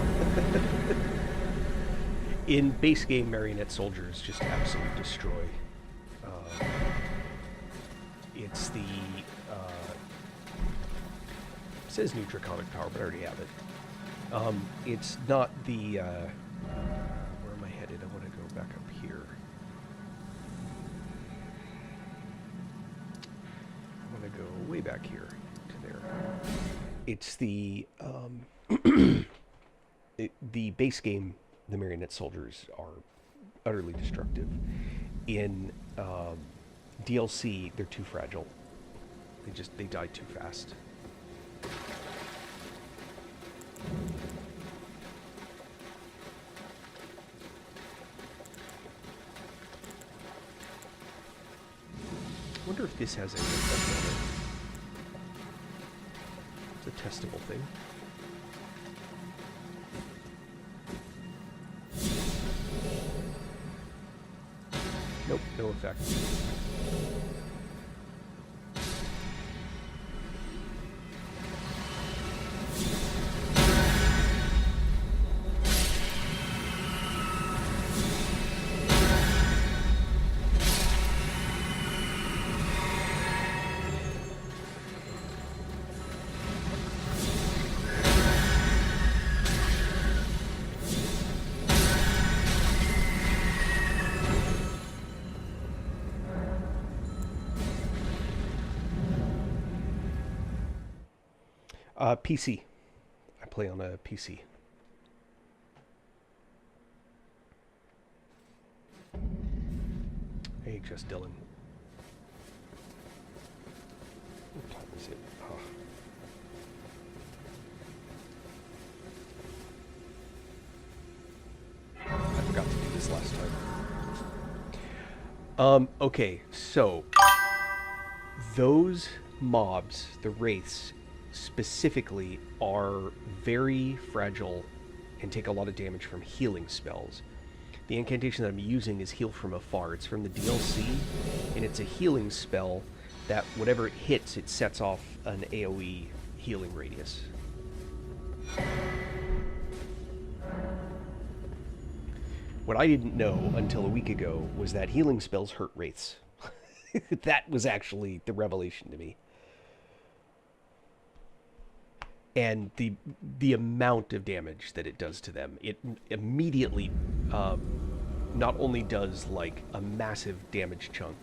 In base game, marionette soldiers just absolutely destroy. It's the it says new draconic power, but I already have it. It's not the where am I headed? I want to go back up here. I want to go way back here to there. It's the the base game, the marionette soldiers are utterly destructive. In DLC, they're too fragile. They die too fast. I wonder if this has any effect on it. It's a testable thing. Nope, no effect. PC. I play on a PC. Hey, just Dylan. What time is it? Oh. I forgot to do this last time. Okay, so those mobs, the wraiths, specifically are very fragile and take a lot of damage from healing spells. The incantation that I'm using is Heal from Afar. It's from the DLC, and it's a healing spell that whatever it hits, it sets off an AoE healing radius. What I didn't know until a week ago was that healing spells hurt wraiths. That was actually the revelation to me. And the amount of damage that it does to them, it immediately not only does like a massive damage chunk,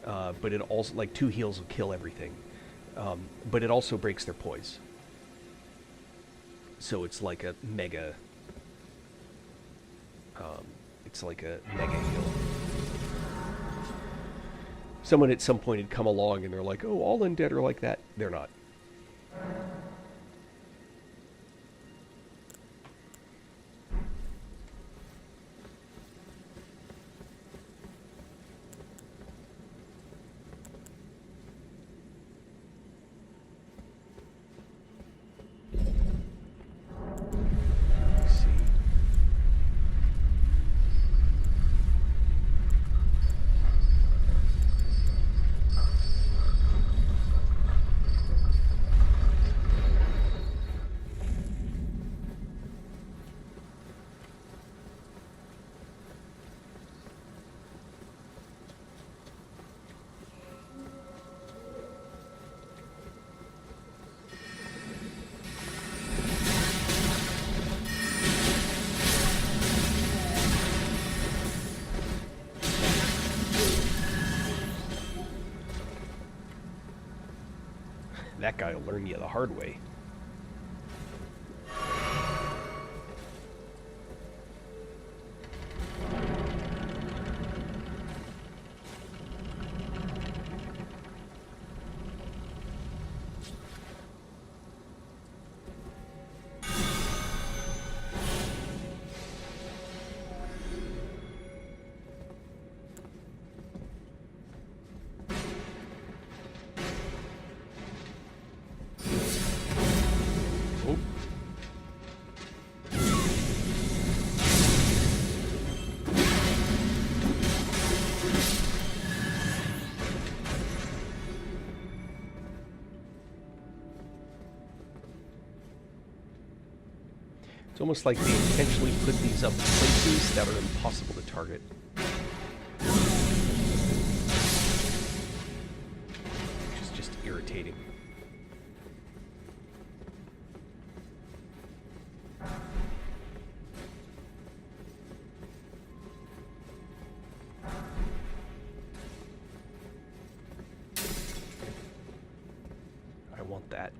but it also, like 2 heals will kill everything, but it also breaks their poise. So it's like a mega, heal. Someone at some point had come along and they're like, oh, all undead are like that. They're not. That guy will learn you the hard way. It's almost like they intentionally put these up in places that are impossible to target. Which is just irritating. I want that.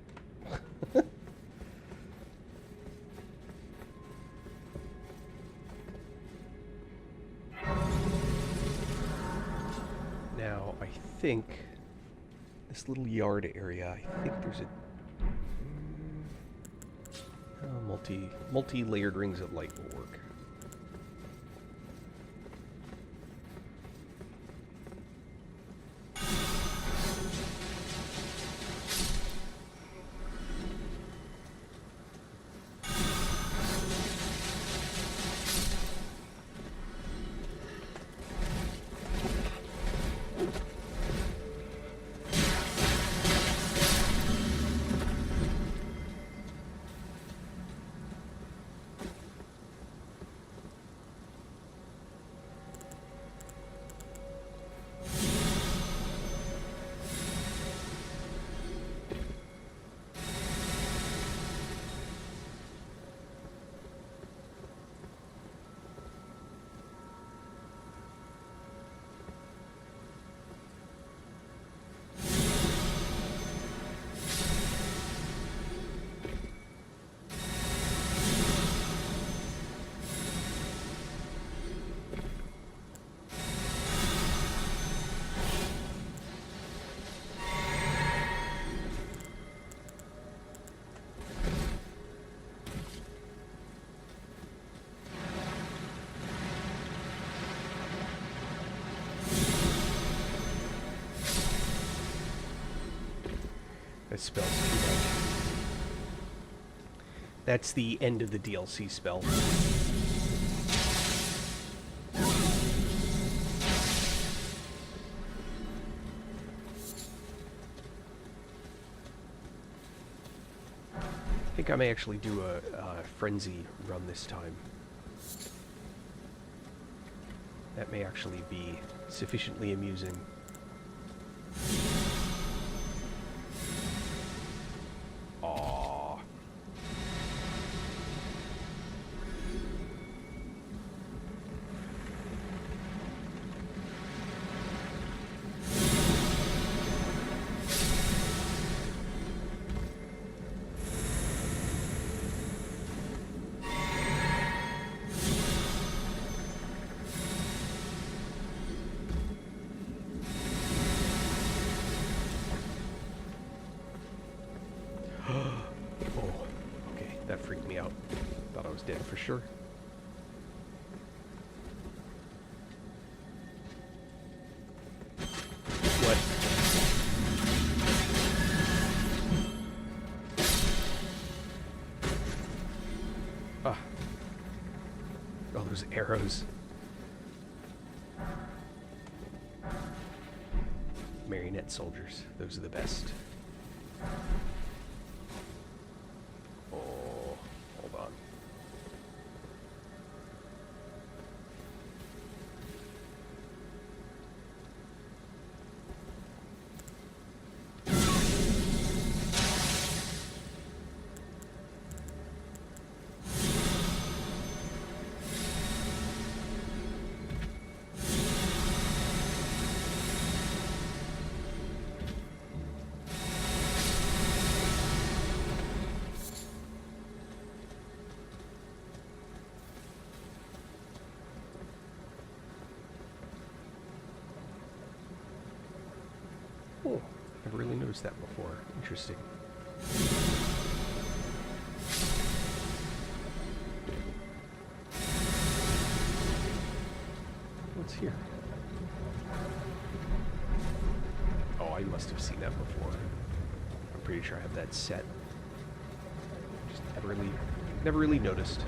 Now, I think this little yard area, I think there's a multi-layered rings of light will work. That spell's too much. That's the end of the DLC spell. I think I may actually do a frenzy run this time. That may actually be sufficiently amusing. Aww. Oh, okay, that freaked me out. Thought I was dead for sure. What? Ah. Oh, those arrows. Marionette soldiers, those are the best. Oh, I've really noticed that before. Interesting. What's here? Oh, I must have seen that before. I'm pretty sure I have that set. Just never really noticed.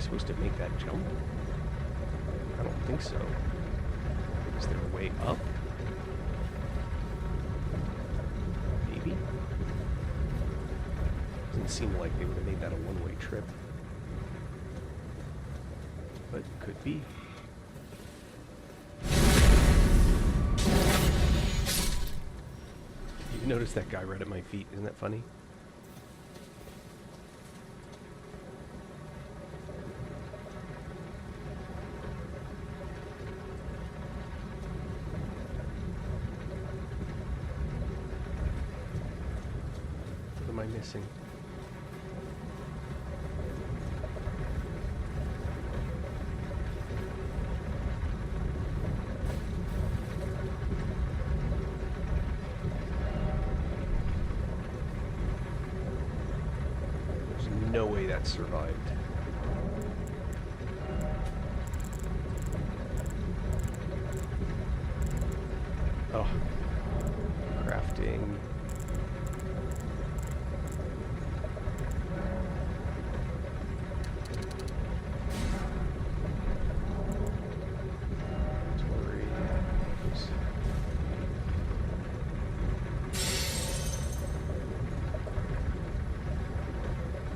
Supposed to make that jump? I don't think so. Is there a way up? Maybe? Doesn't seem like they would have made that a one-way trip. But could be. You notice that guy right at my feet? Isn't that funny? Am I missing? There's no way that survived. Oh. Crafting.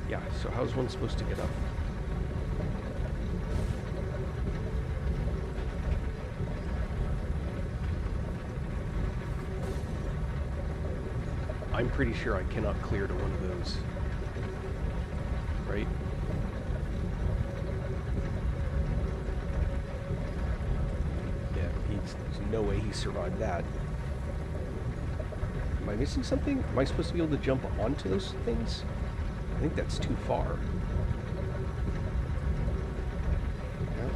Yeah, so how's one supposed to get up? I'm pretty sure I cannot clear to one of those. Right? Yeah, there's no way he survived that. Am I missing something? Am I supposed to be able to jump onto those things? I think that's too far. Yeah.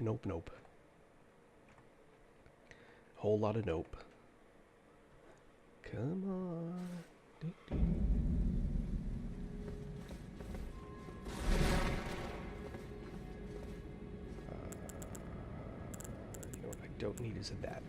Nope, nope, nope. Whole lot of nope. Come on. Doo-doo. You know what I don't need is a bat.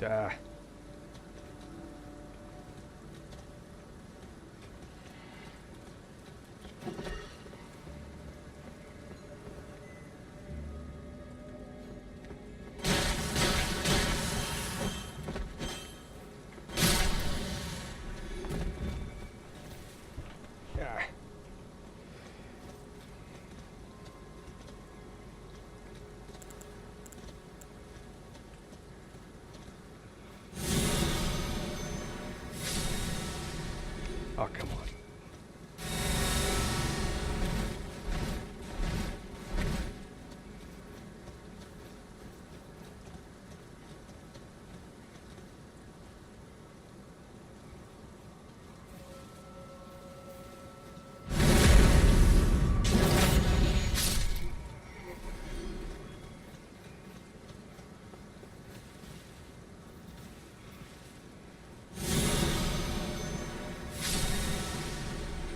Ah. Ah. Oh, come on.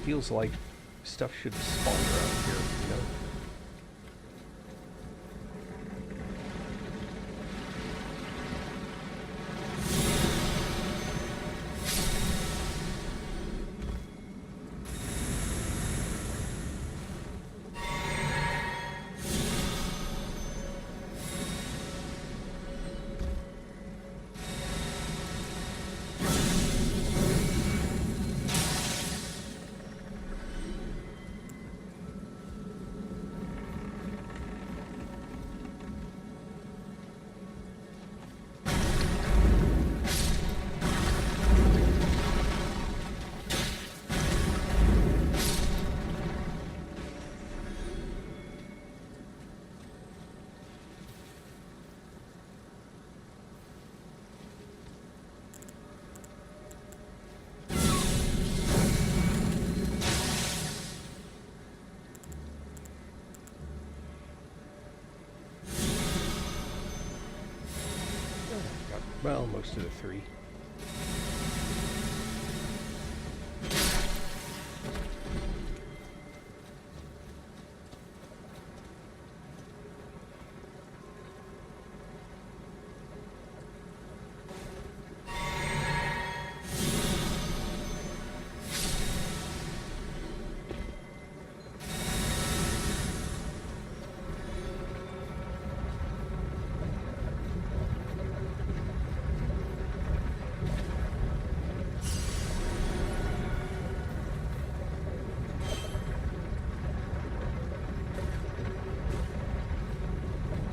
Feels like stuff should spawn around here, you know? Got, well, most of the three.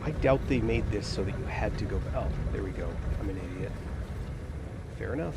I doubt they made this so that you had to go. Oh, there we go. I'm an idiot. Fair enough.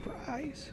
Surprise!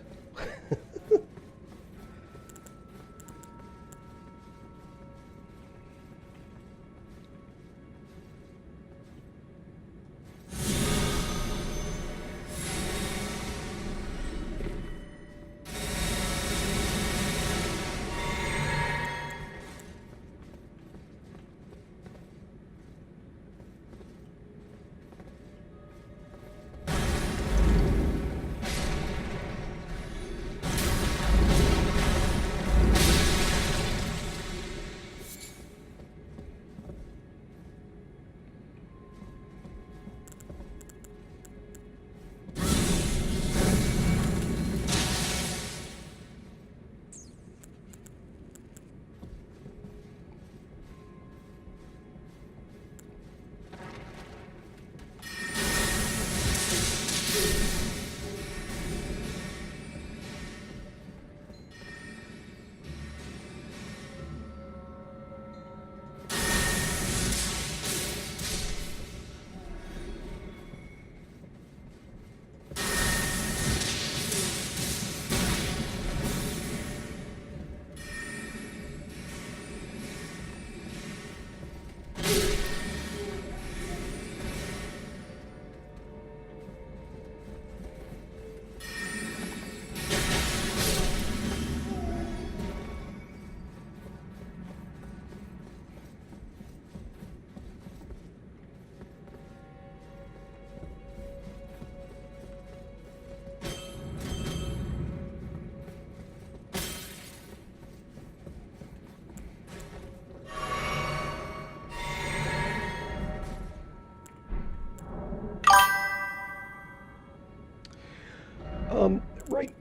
Right.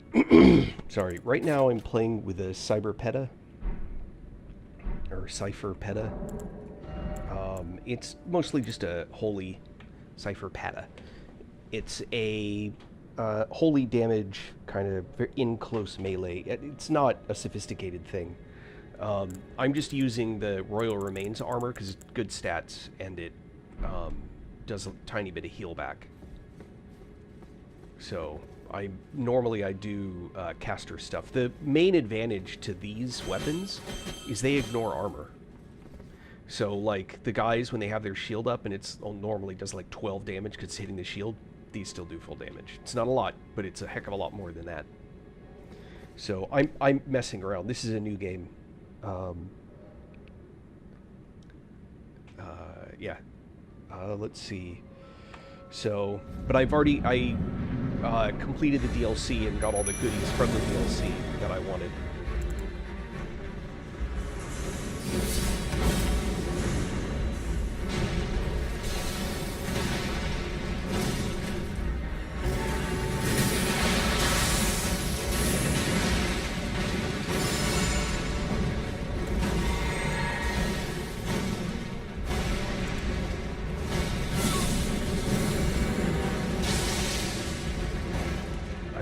Sorry. Right now I'm playing with a Cyber Peta. Or Cypher Peta. It's mostly just a holy Cypher Peta. It's a holy damage kind of in close melee. It's not a sophisticated thing. I'm just using the Royal Remains armor because it's good stats and it does a tiny bit of heal back. So I do caster stuff. The main advantage to these weapons is they ignore armor. So like the guys when they have their shield up and it's normally does like 12 damage because it's hitting the shield, these still do full damage. It's not a lot, but it's a heck of a lot more than that. So I'm messing around. This is a new game. Yeah. Let's see. So, but I've already completed the DLC and got all the goodies from the DLC that I wanted.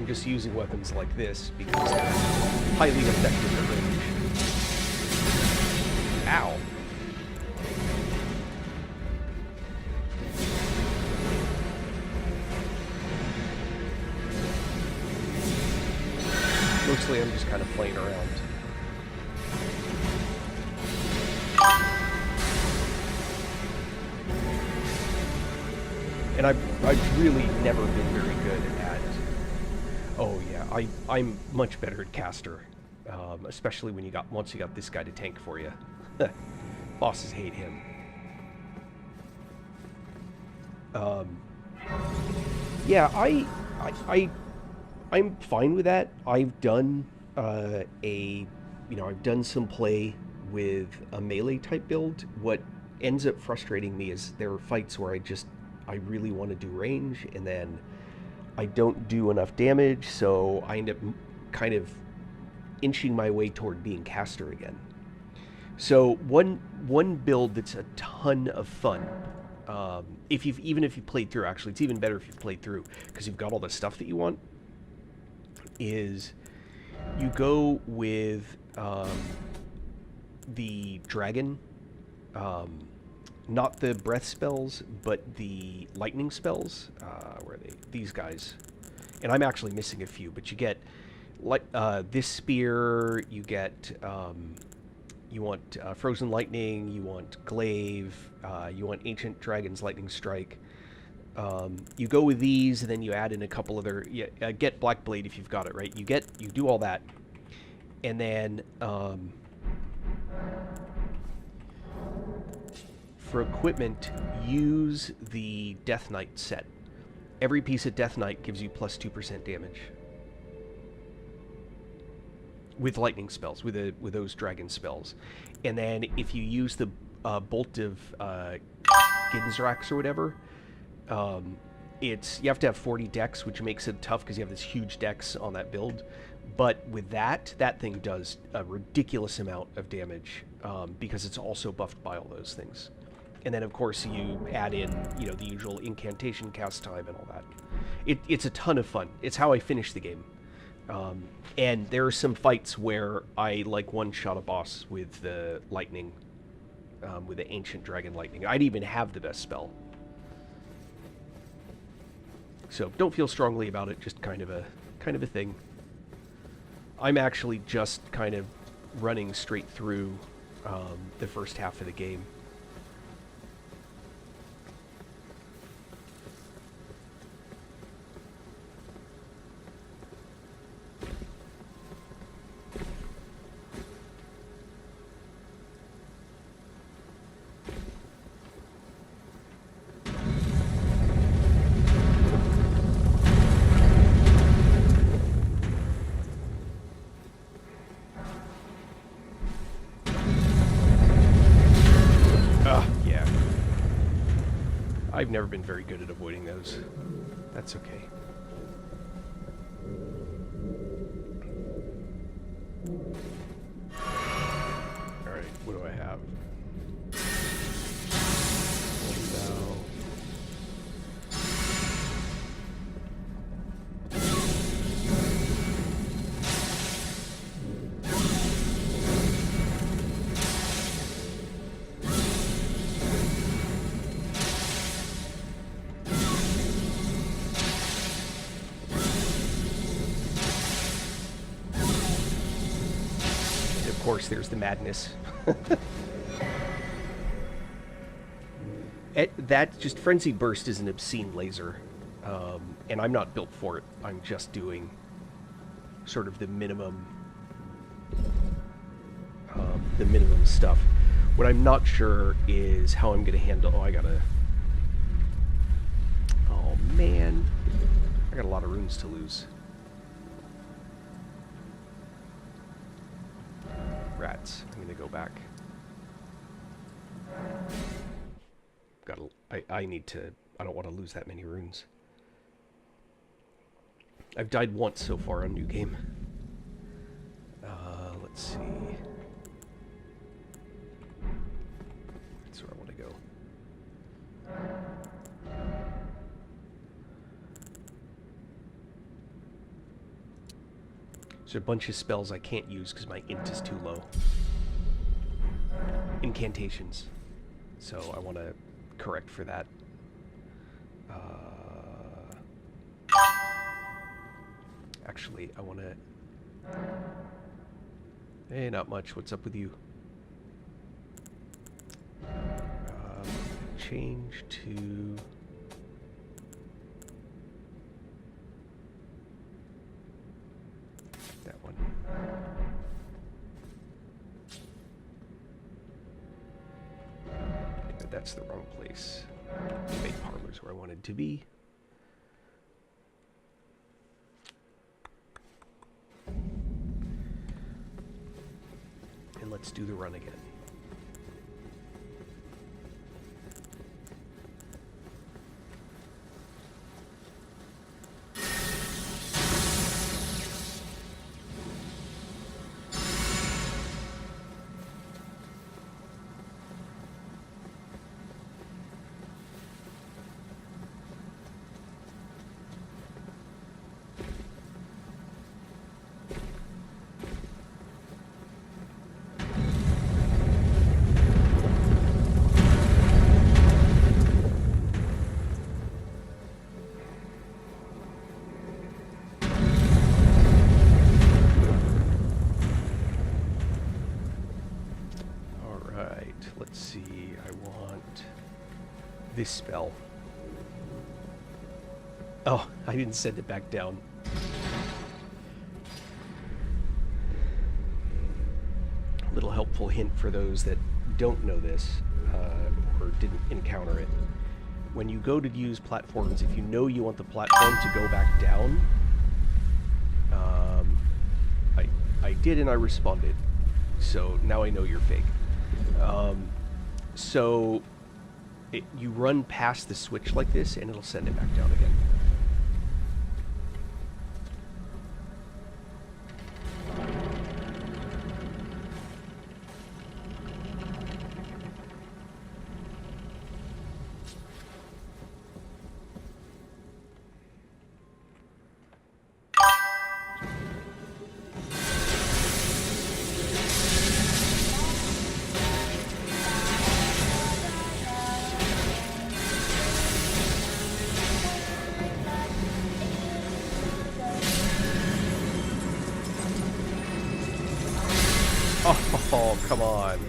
Just using weapons like this because they're highly effective at range. Ow. Mostly I'm just kind of playing around. And I've really never been very good at... Oh yeah, I'm much better at caster, especially when once you got this guy to tank for you. Bosses hate him. Yeah, I'm fine with that. I've done I've done some play with a melee type build. What ends up frustrating me is there are fights where I really want to do range and then I don't do enough damage, so I end up kind of inching my way toward being caster again. So one build that's a ton of fun, even if you played through, actually, it's even better if you've played through, because you've got all the stuff that you want, is you go with the dragon, not the breath spells, but the lightning spells. Where are they? These guys. And I'm actually missing a few, but you get like this spear, you get you want Frozen Lightning, you want Glaive, you want Ancient Dragon's Lightning Strike. You go with these, and then you add in a couple other. Get Black Blade if you've got it, right? You do all that, and then for equipment, use the Death Knight set. Every piece of Death Knight gives you plus 2% damage with lightning spells, with those dragon spells. And then if you use the Bolt of Ginzrax or whatever, you have to have 40 dex, which makes it tough because you have this huge dex on that build. But with that thing does a ridiculous amount of damage because it's also buffed by all those things. And then, of course, you add in, the usual incantation cast time and all that. It's a ton of fun. It's how I finish the game. And there are some fights where I, one-shot a boss with the lightning, with the Ancient Dragon Lightning. I'd even have the best spell. So don't feel strongly about it, just kind of a thing. I'm actually just kind of running straight through the first half of the game. I've never been very good at avoiding those. That's okay. Alright, what do I have? Now. Of course, there's the madness. That just Frenzied Burst is an obscene laser, and I'm not built for it. I'm just doing sort of the minimum stuff. What I'm not sure is how I'm going to handle. Oh man, I got a lot of runes to lose. Rats. I'm gonna go back. I need to. I don't want to lose that many runes. I've died once so far on New Game. Let's see. That's where I want to go. There's a bunch of spells I can't use because my int is too low. Incantations. So I want to correct for that. Actually, I want to... Hey, not much. What's up with you? Change to... that one. Yeah, that's the wrong place. Make parlors where I wanted to be. And let's do the run again. this spell. Oh, I didn't send it back down. A little helpful hint for those that don't know this, or didn't encounter it. When you go to use platforms, if you know you want the platform to go back down, I did and I responded, so now I know you're fake. So you run past the switch like this and it'll send it back down again. Oh, come on.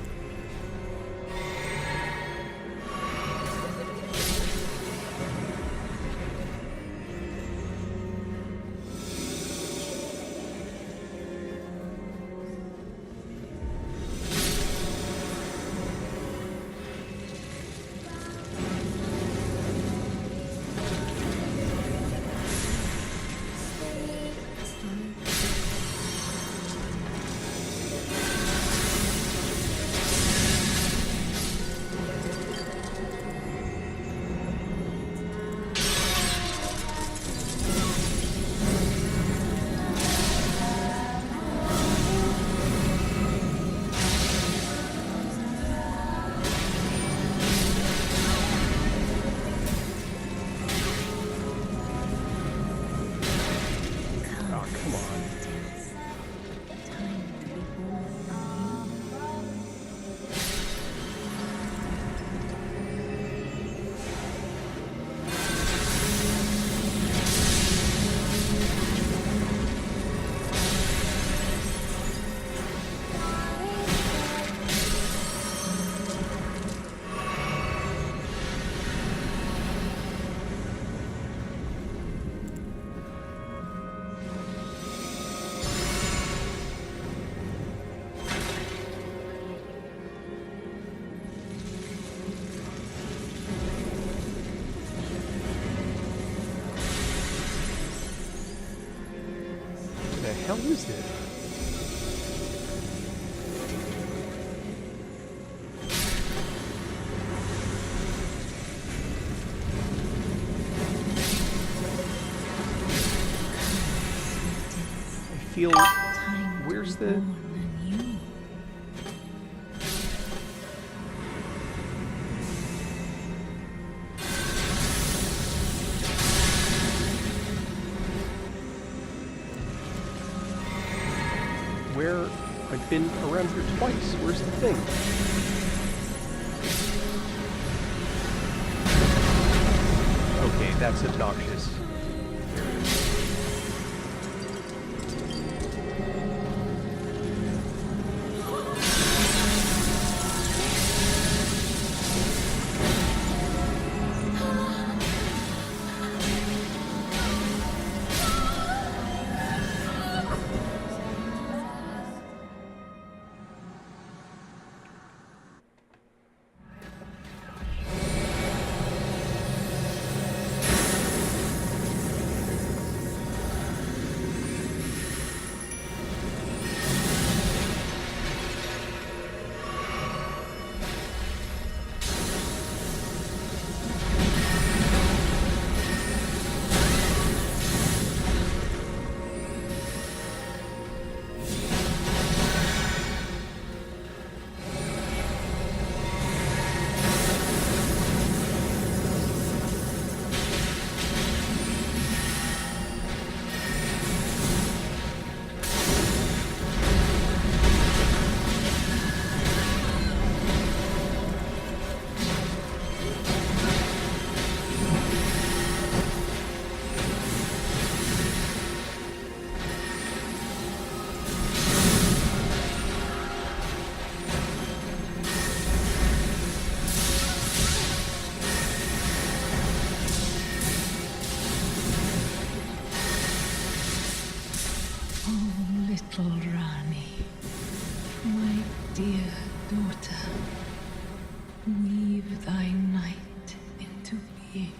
What the hell is this? I feel... Where's the... Where... I've been around here twice. Where's the thing? Okay, that's obnoxious. Oh, little Rani, my dear daughter, weave thy night into being.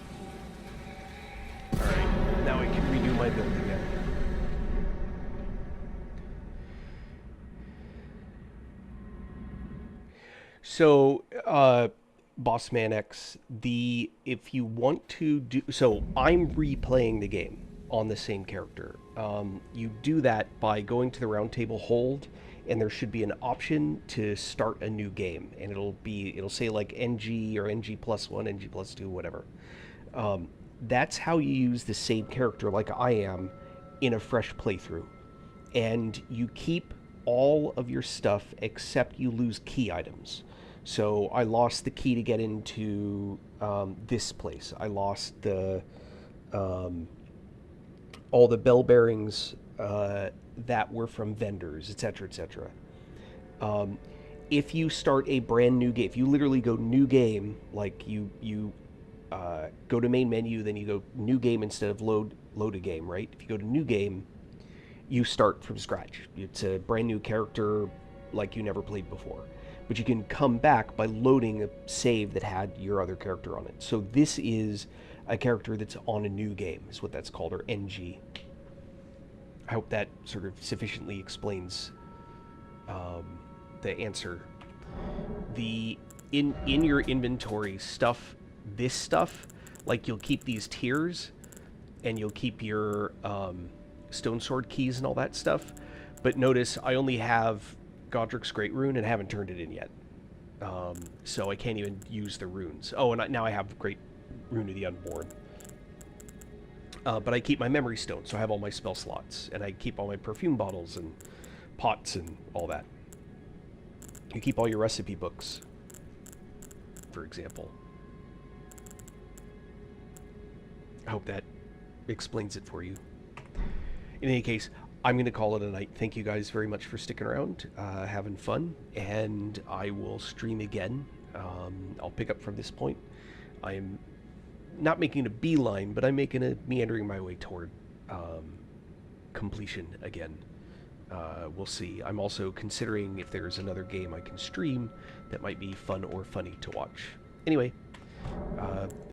Alright, now I can redo my build again. So, Bossman X, if you want to do... So, I'm replaying the game on the same character. You do that by going to the round table hold, and there should be an option to start a new game. And it'll say like NG or NG plus 1, NG plus 2, whatever. That's how you use the same character like I am in a fresh playthrough. And you keep all of your stuff except you lose key items. So I lost the key to get into this place. I lost the all the bell bearings that were from vendors, etc., etc. If you start a brand new game, if you literally go new game, like you go to main menu, then you go new game instead of load a game, right? If you go to new game, you start from scratch. It's a brand new character like you never played before. But you can come back by loading a save that had your other character on it. So this is a character that's on a new game, is what that's called, or NG. I hope that sort of sufficiently explains the answer. In your inventory stuff, this stuff, like you'll keep these tiers, and you'll keep your stone sword keys and all that stuff. But notice I only have Godric's Great Rune and haven't turned it in yet. So I can't even use the runes. Oh, and now I have Great Rune of the Unborn. But I keep my memory stone, so I have all my spell slots. And I keep all my perfume bottles and pots and all that. You keep all your recipe books, for example. I hope that explains it for you. In any case, I'm going to call it a night. Thank you guys very much for sticking around, having fun, and I will stream again. I'll pick up from this point. I am not making a beeline, but I'm meandering my way toward completion again. We'll see. I'm also considering if there's another game I can stream that might be fun or funny to watch. Anyway,